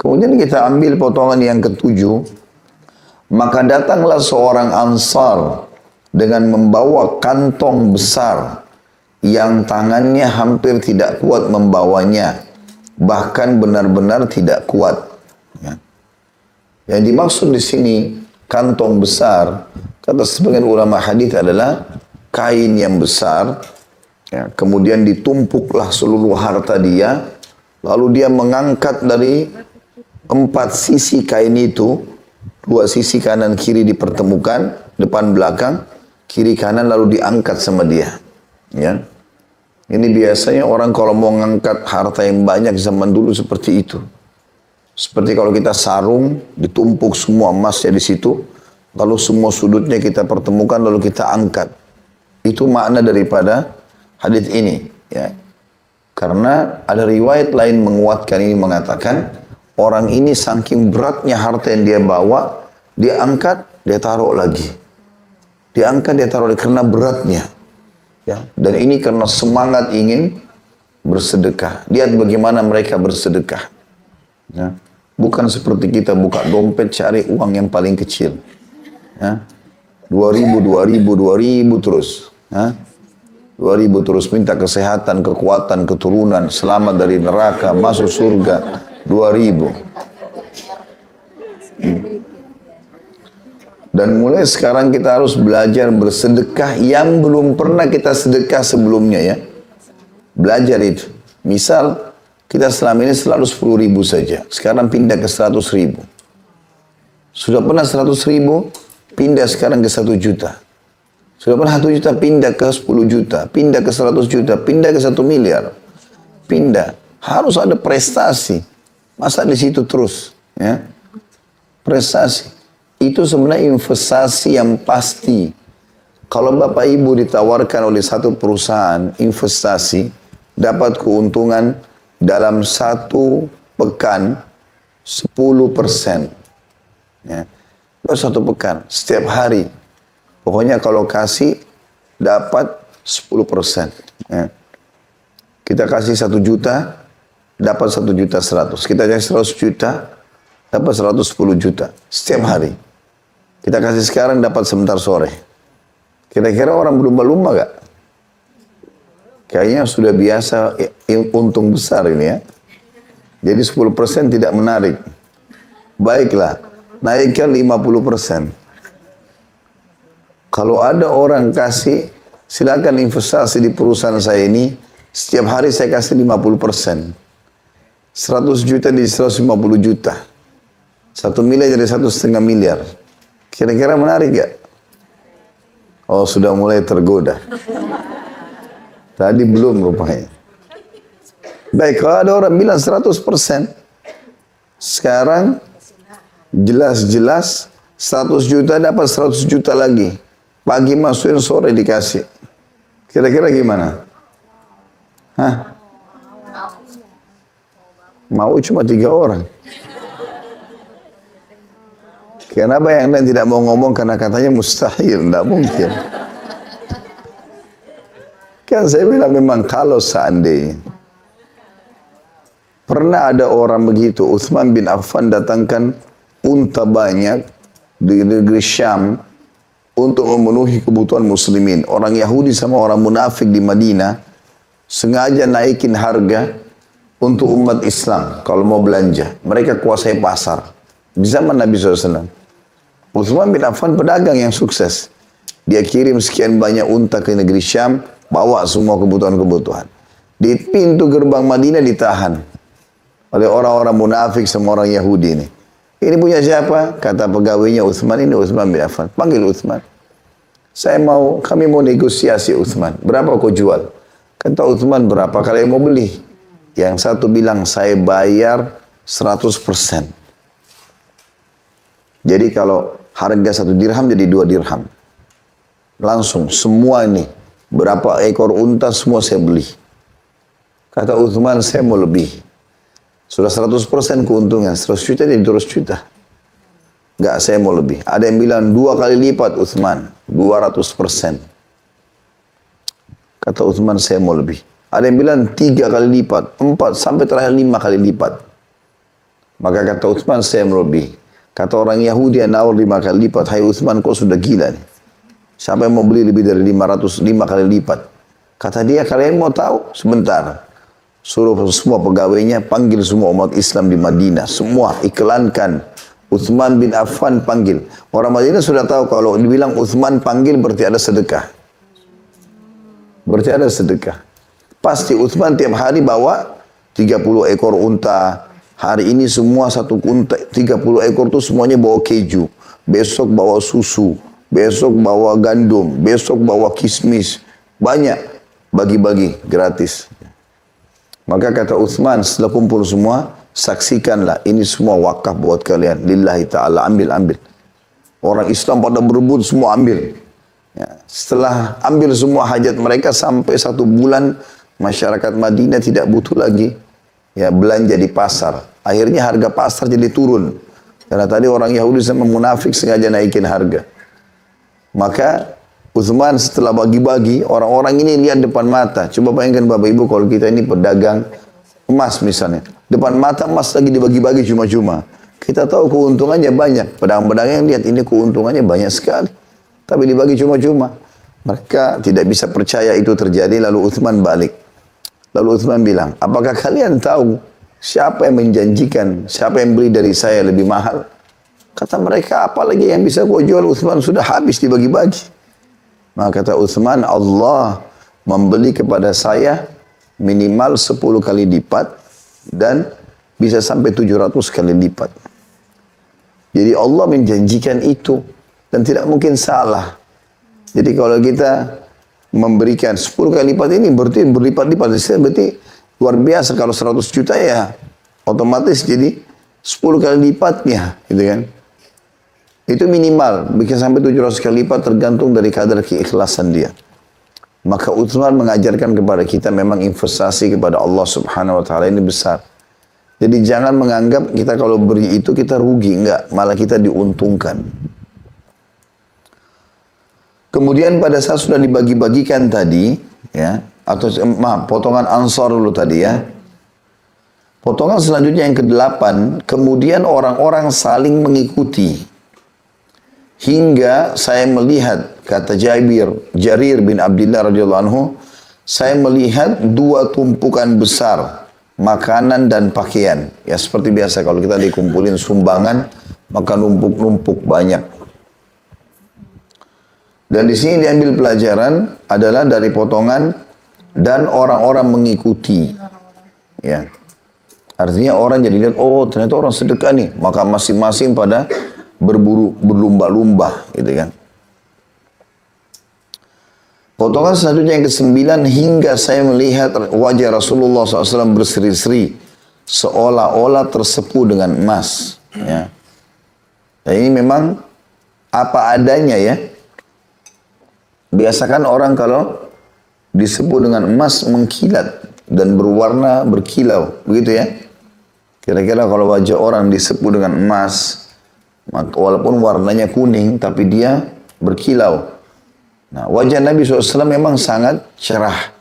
Kemudian kita ambil potongan yang ke-7. Maka datanglah seorang Ansar dengan membawa kantong besar yang tangannya hampir tidak kuat membawanya. Bahkan benar-benar tidak kuat. Ya. Yang dimaksud di sini kantong besar, kata sebagian ulama hadis adalah kain yang besar, ya, kemudian ditumpuklah seluruh harta dia, lalu dia mengangkat dari 4 sisi kain itu, 2 sisi kanan kiri dipertemukan, depan belakang, kiri kanan lalu diangkat sama dia. Ya. Ini biasanya orang kalau mau mengangkat harta yang banyak zaman dulu seperti itu. Seperti kalau kita sarung, ditumpuk semua emasnya di situ, lalu semua sudutnya kita pertemukan, lalu kita angkat. Itu makna daripada hadis ini. Ya. Karena ada riwayat lain menguatkan ini, mengatakan, orang ini saking beratnya harta yang dia bawa, dia angkat, dia taruh lagi. Dia angkat, dia taruh lagi, karena beratnya. Ya. Dan ini karena semangat ingin bersedekah. Lihat bagaimana mereka bersedekah. Ya. Bukan seperti kita buka dompet cari uang yang paling kecil. Ya. 2.000 terus. Ya. 2.000 terus minta kesehatan, kekuatan, keturunan, selamat dari neraka, masuk surga. 2.000. Dan mulai sekarang kita harus belajar bersedekah yang belum pernah kita sedekah sebelumnya ya. Belajar itu. Misal, kita selama ini selalu 10.000 saja. Sekarang pindah ke 100.000. Sudah pernah 100.000, pindah sekarang ke 1 juta. Sudah pernah 1 juta, pindah ke 10 juta. Pindah ke 100 juta, pindah ke 1 miliar. Pindah. Harus ada prestasi. Masa di situ terus. Ya? Prestasi. Itu sebenarnya investasi yang pasti. Kalau Bapak Ibu ditawarkan oleh satu perusahaan investasi, dapat keuntungan dalam 1 pekan 10%. Ya. Baru 1 pekan, setiap hari. Pokoknya kalau kasih dapat 10%. Ya. Kita kasih 1 juta, dapat 1.100.000. Kita kasih 100 juta, dapat 110 juta. Setiap hari. Kita kasih sekarang, dapat sebentar sore. Kira-kira orang berlumba-lumba gak? Kayaknya sudah biasa untung besar ini ya. Jadi 10% tidak menarik. Baiklah, naikkan 50%. Kalau ada orang kasih, silakan investasi di perusahaan saya ini, setiap hari saya kasih 50%. 100 juta di 150 juta. 1 miliar jadi 1,5 miliar. Kira-kira menarik gak? Oh, sudah mulai tergoda. Tadi belum rupanya. Baik, kalau ada orang bilang 100%, sekarang jelas-jelas 100 juta dapat 100 juta lagi. Pagi masukin, sore dikasih. Kira-kira gimana? Hah? Mau cuma 3 orang. Kenapa yang lain tidak mau ngomong? Karena katanya mustahil, tidak mungkin. Kan saya bilang memang kalau seandainya. Pernah ada orang begitu, Uthman bin Affan datangkan unta banyak di negeri Syam untuk memenuhi kebutuhan muslimin. Orang Yahudi sama orang munafik di Madinah sengaja naikin harga untuk umat Islam kalau mau belanja. Mereka kuasai pasar. Di zaman Nabi SAW. Uthman bin Affan pedagang yang sukses. Dia kirim sekian banyak unta ke negeri Syam, bawa semua kebutuhan-kebutuhan. Di pintu gerbang Madinah ditahan oleh orang-orang munafik sama orang Yahudi ini. Ini punya siapa? Kata pegawainya Uthman, ini Uthman bin Affan. Panggil Uthman. kami mau negosiasi Uthman. Berapa kau jual? Kata Uthman, berapa kalian mau beli? Yang satu bilang, saya bayar 100%. Jadi kalau harga 1 dirham jadi 2 dirham. Langsung semua ini, berapa ekor unta semua saya beli. Kata Uthman, saya mau lebih. Sudah 100% keuntungan, 100 juta jadi 200 juta. Enggak, saya mau lebih. Ada yang bilang 2 kali lipat Uthman, 200%. Kata Uthman, saya mau lebih. Ada yang bilang 3 kali lipat, 4 sampai terakhir 5 kali lipat. Maka kata Uthman, saya mau lebih. Kata orang Yahudi yang nawar 5 kali lipat, hai Uthman, kau sudah gila nih. Siapa yang mau beli lebih dari 505 kali lipat? Kata dia, kalian mau tahu? Sebentar. Suruh semua pegawainya, panggil semua umat Islam di Madinah. Semua iklankan. Uthman bin Affan panggil. Orang Madinah sudah tahu kalau dibilang Uthman panggil berarti ada sedekah. Berarti ada sedekah. Pasti Uthman tiap hari bawa 30 ekor unta. Hari ini semua satu unta 30 ekor itu semuanya bawa keju. Besok bawa susu. Besok bawa gandum. Besok bawa kismis. Banyak. Bagi-bagi gratis. Maka kata Uthman setelah kumpul semua, saksikanlah ini semua wakaf buat kalian. Lillahi ta'ala, ambil. Orang Islam pada berebut semua ambil. Ya, setelah ambil semua hajat mereka sampai 1 bulan, masyarakat Madinah tidak butuh lagi ya belanja di pasar. Akhirnya harga pasar jadi turun. Karena tadi orang Yahudi sama munafik sengaja naikin harga. Maka Uthman setelah bagi-bagi, orang-orang ini lihat depan mata. Coba bayangkan Bapak Ibu kalau kita ini pedagang emas misalnya. Depan mata emas lagi dibagi-bagi cuma-cuma. Kita tahu keuntungannya banyak. Pedagang-pedagang yang lihat ini keuntungannya banyak sekali. Tapi dibagi cuma-cuma. Mereka tidak bisa percaya itu terjadi. Lalu Uthman balik. Lalu Uthman bilang, apakah kalian tahu siapa yang menjanjikan, siapa yang beli dari saya lebih mahal? Kata mereka, apalagi yang bisa kau jual Uthman sudah habis dibagi-bagi. Maka kata Uthman, Allah membeli kepada saya minimal 10 kali lipat dan bisa sampai 700 kali lipat. Jadi Allah menjanjikan itu dan tidak mungkin salah. Jadi kalau kita memberikan 10 kali lipat ini berarti berlipat-lipat. Berarti luar biasa kalau 100 juta ya otomatis jadi 10 kali lipatnya gitu kan. Itu minimal, bisa sampai 700 kali lipat tergantung dari kadar keikhlasan dia. Maka Uthman mengajarkan kepada kita memang investasi kepada Allah Subhanahu wa taala ini besar. Jadi jangan menganggap kita kalau beri itu kita rugi, enggak, malah kita diuntungkan. Kemudian pada saat sudah dibagi-bagikan tadi, ya, atau maaf, potongan Ansar dulu tadi ya. Potongan selanjutnya yang ke-8, kemudian orang-orang saling mengikuti. Hingga saya melihat, kata Jarir bin Abdullah radhiyallahu anhu, saya melihat 2 tumpukan besar makanan dan pakaian. Ya seperti biasa kalau kita dikumpulin sumbangan, maka numpuk-numpuk banyak. Dan di sini diambil pelajaran adalah dari potongan dan orang-orang mengikuti. Ya. Artinya orang jadi lihat, oh ternyata orang sedekah nih, maka masing-masing pada berburu berlumba-lumba gitu kan. Potongan selanjutnya yang ke-9, hingga saya melihat wajah Rasulullah SAW berseri-seri seolah-olah tersepuh dengan emas ya. Dan ini memang apa adanya ya. Biasakan orang kalau disepuh dengan emas mengkilat dan berwarna berkilau begitu ya. Kira-kira kalau wajah orang disepuh dengan emas, walaupun warnanya kuning, tapi dia berkilau. Nah, wajah Nabi SAW memang sangat cerah.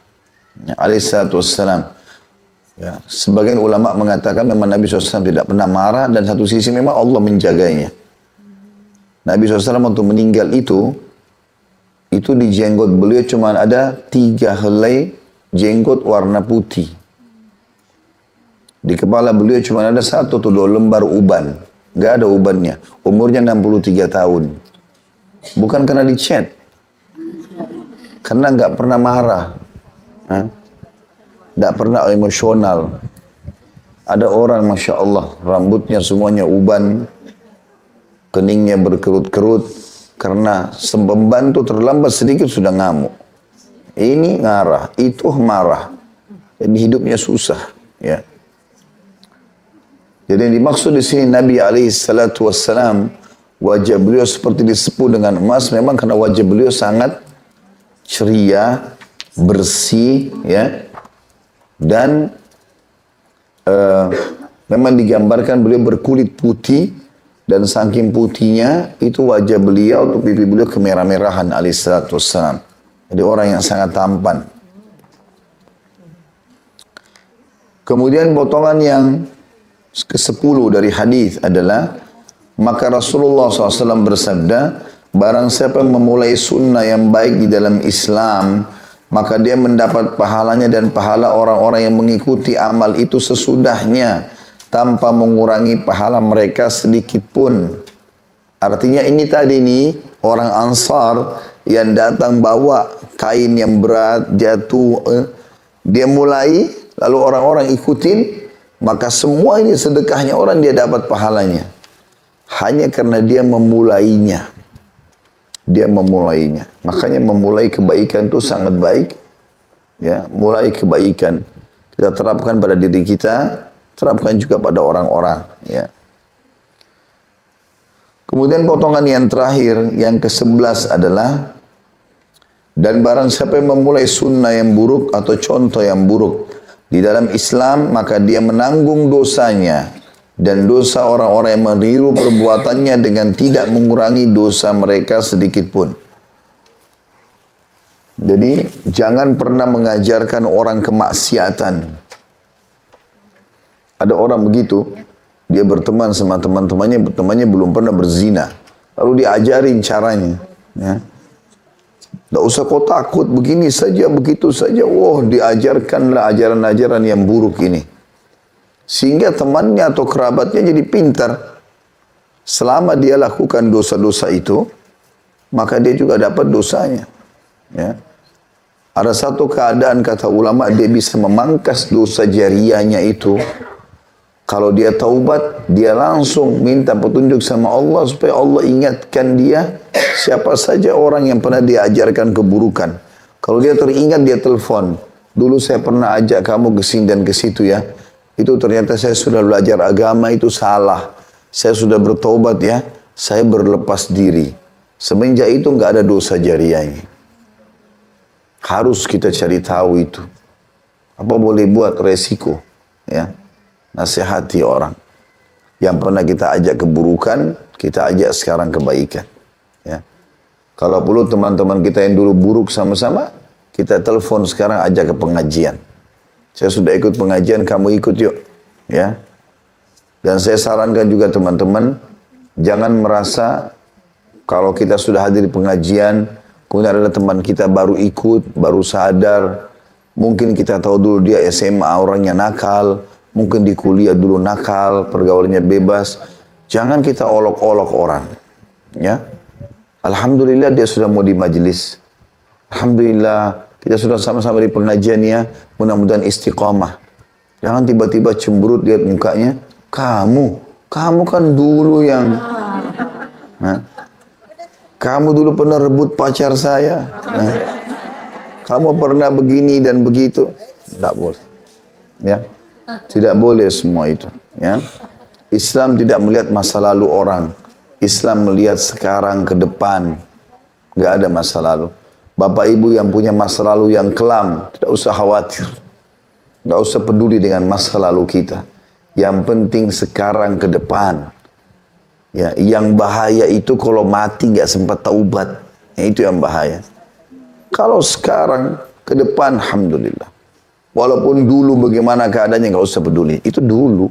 Ya, alaihissalam. Ya, sebagian ulama mengatakan memang Nabi SAW tidak pernah marah dan satu sisi memang Allah menjaganya. Nabi SAW waktu meninggal itu di jenggot beliau cuma ada 3 helai jenggot warna putih. Di kepala beliau cuma ada 1 atau 2 lembar uban. Gak ada ubannya. Umurnya 63 tahun. Bukan karena dicat. Karena gak pernah marah. Gak pernah emosional. Ada orang Masya Allah. Rambutnya semuanya uban. Keningnya berkerut-kerut. Karena pembantu terlambat sedikit sudah ngamuk. Ini ngarah, itu marah. Jadi hidupnya susah. Ya. Jadi yang dimaksud di sini Nabi SAW, wajah beliau seperti disepuh dengan emas, memang karena wajah beliau sangat ceria, bersih, ya, dan memang digambarkan beliau berkulit putih, dan saking putihnya itu wajah beliau untuk pipi beliau kemerah-merahan alaihissalam. Jadi orang yang sangat tampan. Kemudian potongan yang ke-10 dari hadis adalah, maka Rasulullah SAW bersabda, barang siapa memulai sunnah yang baik di dalam Islam, maka dia mendapat pahalanya dan pahala orang-orang yang mengikuti amal itu sesudahnya, tanpa mengurangi pahala mereka sedikit pun. Artinya ini tadi nih, orang Ansar yang datang bawa kain yang berat, jatuh, dia mulai, lalu orang-orang ikutin, maka semua ini sedekahnya orang dia dapat pahalanya. Hanya karena dia memulainya. Dia memulainya. Makanya memulai kebaikan itu sangat baik. Ya, mulai kebaikan. Kita terapkan pada diri kita, terapkan juga pada orang-orang. Ya. Kemudian potongan yang terakhir, yang ke-11 adalah, dan barang siapa yang memulai sunnah yang buruk atau contoh yang buruk di dalam Islam, maka dia menanggung dosanya dan dosa orang-orang yang meniru perbuatannya dengan tidak mengurangi dosa mereka sedikit pun. Jadi jangan pernah mengajarkan orang kemaksiatan. Ada orang begitu, dia berteman sama teman-temannya belum pernah berzina. Lalu diajarin caranya. Ya. Tidak usah kau takut, begini saja, begitu saja. Wah, diajarkanlah ajaran-ajaran yang buruk ini. Sehingga temannya atau kerabatnya jadi pintar. Selama dia lakukan dosa-dosa itu, maka dia juga dapat dosanya. Ya. Ada satu keadaan, kata ulama, dia bisa memangkas dosa jariahnya itu. Kalau dia taubat, dia langsung minta petunjuk sama Allah supaya Allah ingatkan dia siapa saja orang yang pernah diajarkan keburukan. Kalau dia teringat, dia telepon. Dulu saya pernah ajak kamu ke sini dan ke situ ya. Itu ternyata saya sudah belajar agama, itu salah. Saya sudah bertobat ya. Saya berlepas diri. Semenjak itu nggak ada dosa jariahnya. Harus kita cari tahu itu. Apa boleh buat resiko ya. Nasihati orang yang pernah kita ajak keburukan, kita ajak sekarang kebaikan. Ya. Kalau perlu teman-teman kita yang dulu buruk sama-sama, kita telepon sekarang ajak ke pengajian. Saya sudah ikut pengajian, kamu ikut yuk. Ya. Dan saya sarankan juga teman-teman, jangan merasa kalau kita sudah hadir di pengajian, kemudian ada teman kita baru ikut, baru sadar, mungkin kita tahu dulu dia SMA orangnya nakal, mungkin di kuliah dulu nakal, pergaulannya bebas. Jangan kita olok-olok orang. Ya. Alhamdulillah dia sudah mau di majelis. Alhamdulillah kita sudah sama-sama di pengajian ya. Mudah-mudahan istiqamah. Jangan tiba-tiba cemberut lihat mukanya. Kamu kan dulu yang... Nah, kamu dulu pernah rebut pacar saya. Nah, kamu pernah begini dan begitu. Tidak boleh. Ya. Tidak boleh semua itu. Ya. Islam tidak melihat masa lalu orang. Islam melihat sekarang ke depan. Nggak ada masa lalu. Bapak ibu yang punya masa lalu yang kelam, tidak usah khawatir. Nggak usah peduli dengan masa lalu kita. Yang penting sekarang ke depan. Ya, yang bahaya itu kalau mati nggak sempat taubat. Ya, itu yang bahaya. Kalau sekarang ke depan, alhamdulillah. Walaupun dulu bagaimana keadaannya nggak usah peduli. Itu dulu.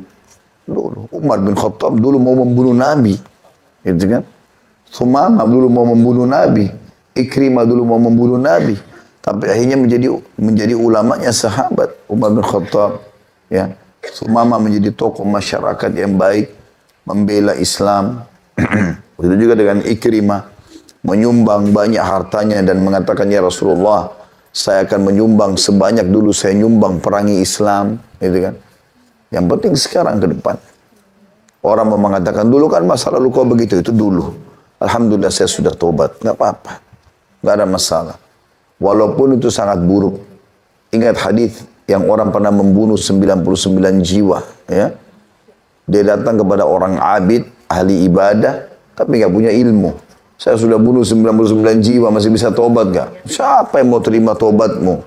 Umar bin Khattab dulu mau membunuh Nabi. Gitu kan? Sumamah dulu mau membunuh Nabi. Ikrimah dulu mau membunuh Nabi. Tapi akhirnya menjadi ulamanya sahabat. Umar bin Khattab. Ya. Sumamah menjadi tokoh masyarakat yang baik. Membela Islam. Begitu juga dengan Ikrimah. Menyumbang banyak hartanya dan mengatakan, ya Rasulullah, saya akan menyumbang sebanyak dulu saya nyumbang perangi Islam, gitu kan. Yang penting sekarang ke depan. Orang mau mengatakan dulu kan masa lalu kau begitu, itu dulu. Alhamdulillah saya sudah tobat. Nggak apa-apa. Nggak ada masalah. Walaupun itu sangat buruk. Ingat hadis yang orang pernah membunuh 99 jiwa. Ya. Dia datang kepada orang abid, ahli ibadah, tapi nggak punya ilmu. Saya sudah bunuh 99 jiwa, masih bisa tobat nggak? Siapa yang mau terima tobatmu?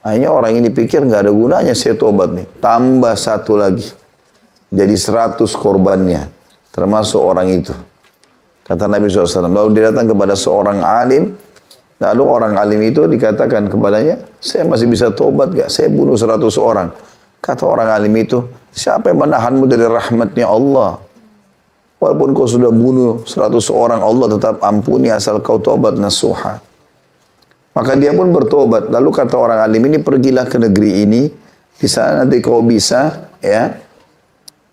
Akhirnya orang ini pikir nggak ada gunanya saya tobat nih. Tambah satu lagi. Jadi 100 korbannya. Termasuk orang itu. Kata Nabi SAW. Lalu dia datang kepada seorang alim. Lalu orang alim itu dikatakan kepadanya, saya masih bisa tobat gak? Saya bunuh 100 orang. Kata orang alim itu, siapa yang menahanmu dari rahmatnya Allah? Walaupun kau sudah bunuh 100 orang, Allah tetap ampuni asal kau tobat nasuha. Maka dia pun bertobat. Lalu kata orang alim ini, pergilah ke negeri ini. Di sana nanti kau bisa ya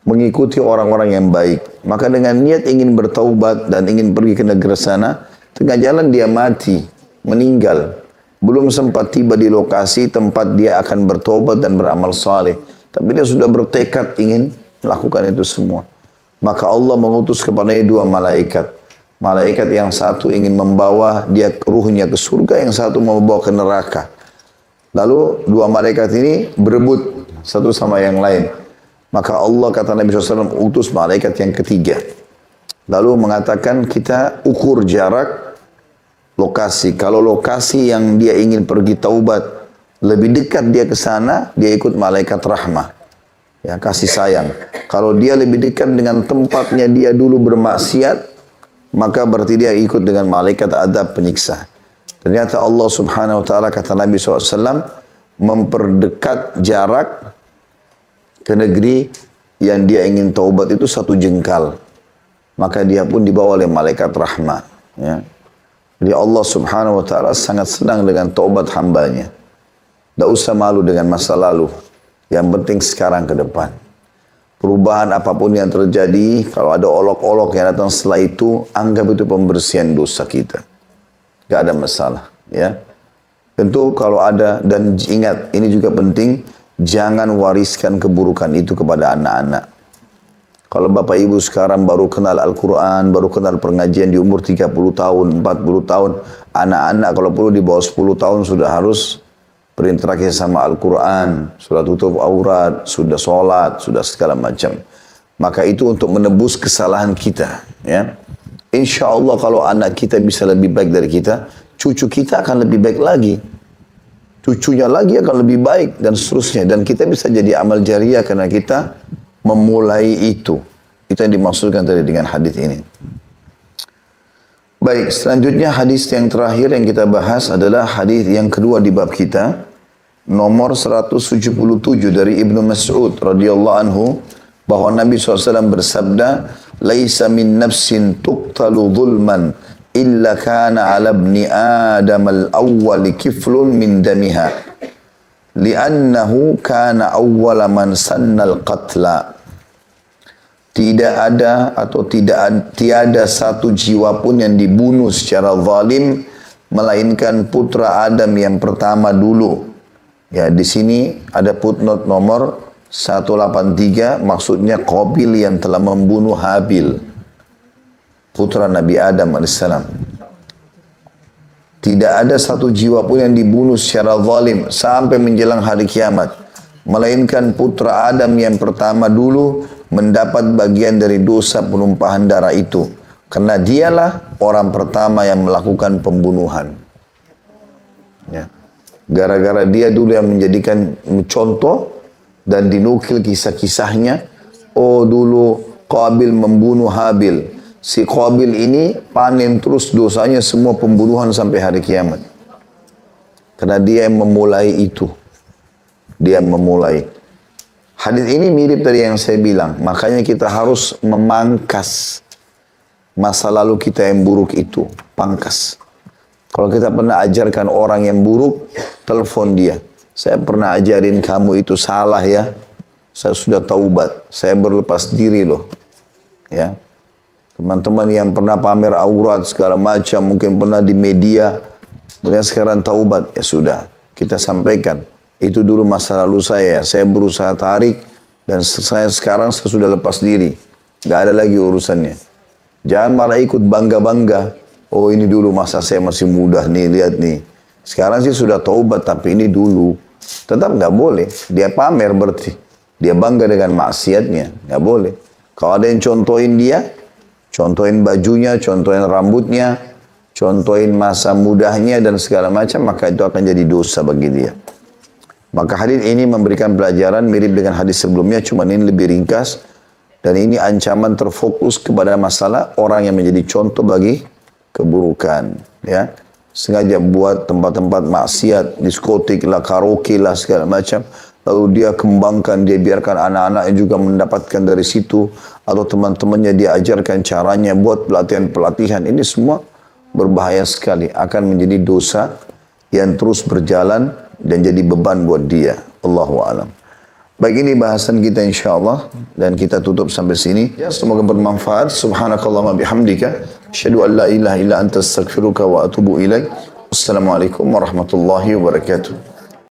mengikuti orang-orang yang baik. Maka dengan niat ingin bertaubat dan ingin pergi ke negeri sana, tengah jalan dia mati. Meninggal, belum sempat tiba di lokasi tempat dia akan bertobat dan beramal saleh. Tapi dia sudah bertekad ingin melakukan itu semua. Maka Allah mengutus kepadanya 2 malaikat. Malaikat yang satu ingin membawa dia ruhnya ke surga, yang satu membawa ke neraka. Lalu 2 malaikat ini berebut satu sama yang lain. Maka Allah kata Nabi SAW utus malaikat yang ketiga. Lalu mengatakan kita ukur jarak lokasi. Kalau lokasi yang dia ingin pergi taubat lebih dekat dia ke sana, dia ikut malaikat rahmah. Ya, kasih sayang. Kalau dia lebih dekat dengan tempatnya dia dulu bermaksiat, maka berarti dia ikut dengan malaikat adab penyiksa. Ternyata Allah Subhanahu wa taala kata Nabi SAW memperdekat jarak ke negeri yang dia ingin taubat itu 1 jengkal. Maka dia pun dibawa oleh malaikat rahmah. Ya. Jadi Allah Subhanahu wa taala sangat senang dengan taubat hambanya. Tidak usah malu dengan masa lalu. Yang penting sekarang ke depan. Perubahan apapun yang terjadi, kalau ada olok-olok yang datang setelah itu, anggap itu pembersihan dosa kita. Gak ada masalah, ya. Tentu kalau ada, dan ingat, ini juga penting, jangan wariskan keburukan itu kepada anak-anak. Kalau bapak ibu sekarang baru kenal Al-Quran, baru kenal pengajian di umur 30 tahun, 40 tahun. Anak-anak kalau perlu di bawah 10 tahun sudah harus berinteraksi sama Al-Quran. Sudah tutup aurat, sudah sholat, sudah segala macam. Maka itu untuk menebus kesalahan kita. Ya. Insya Allah kalau anak kita bisa lebih baik dari kita, cucu kita akan lebih baik lagi. Cucunya lagi akan lebih baik dan seterusnya. Dan kita bisa jadi amal jariah karena kita memulai itu. Itu yang dimaksudkan tadi dengan hadis ini. Baik, selanjutnya hadis yang terakhir yang kita bahas adalah hadis yang kedua di bab kita. Nomor 177 dari Ibnu Mas'ud radhiyallahu anhu. Bahwa Nabi SAW bersabda, Laisa min nafsin tuqtalu zulman illa kana ala ibni Adam al-awwal kiflun min damiha. Li'annahu kana awwala man sannal qatla. Tidak ada atau tiada satu jiwa pun yang dibunuh secara zalim melainkan putra Adam yang pertama dulu. Ya, di sini ada footnote nomor 183, maksudnya Qabil yang telah membunuh Habil, putra Nabi Adam alaihissalam. Tidak ada satu jiwa pun yang dibunuh secara zalim sampai menjelang hari kiamat, melainkan putra Adam yang pertama dulu mendapat bagian dari dosa penumpahan darah itu, karena dialah orang pertama yang melakukan pembunuhan. Ya. Gara-gara dia dulu yang menjadikan contoh dan dinukil kisah-kisahnya. Oh, dulu Qabil membunuh Habil. Si Qabil ini panen terus dosanya semua pembunuhan sampai hari kiamat. Karena dia yang memulai itu. Dia memulai. Hadis ini mirip dari yang saya bilang. Makanya kita harus memangkas masa lalu kita yang buruk itu. Pangkas. Kalau kita pernah ajarkan orang yang buruk, telepon dia. Saya pernah ajarin kamu itu salah ya. Saya sudah taubat. Saya berlepas diri loh. Ya. Teman-teman yang pernah pamer aurat segala macam, mungkin pernah di media, kemudian sekarang taubat, ya sudah, kita sampaikan. Itu dulu masa lalu saya berusaha tarik, dan saya sekarang sudah lepas diri. Gak ada lagi urusannya. Jangan malah ikut bangga-bangga. Oh ini dulu masa saya masih muda nih, lihat nih. Sekarang sih sudah taubat, tapi ini dulu. Tetap nggak boleh. Dia pamer berarti. Dia bangga dengan maksiatnya. Nggak boleh. Kalau ada yang contohin dia, contohin bajunya, contohin rambutnya, contohin masa mudanya dan segala macam, maka itu akan jadi dosa bagi dia. Maka hadis ini memberikan pelajaran mirip dengan hadis sebelumnya, cuma ini lebih ringkas. Dan ini ancaman terfokus kepada masalah orang yang menjadi contoh bagi keburukan. Ya, sengaja buat tempat-tempat maksiat, diskotik lah, karaoke lah, segala macam. Lalu dia kembangkan, dia biarkan anak-anaknya juga mendapatkan dari situ. Atau teman-temannya dia ajarkan caranya buat pelatihan-pelatihan. Ini semua berbahaya sekali. Akan menjadi dosa yang terus berjalan dan jadi beban buat dia. Allahu a'lam. Baik, ini bahasan kita insyaAllah. Dan kita tutup sampai sini. Ya, semoga bermanfaat. Subhanakallahumma bihamdika. Asyhadu an la ilaha illa anta astaghfiruka wa atubu ilaik. Assalamualaikum warahmatullahi wabarakatuh.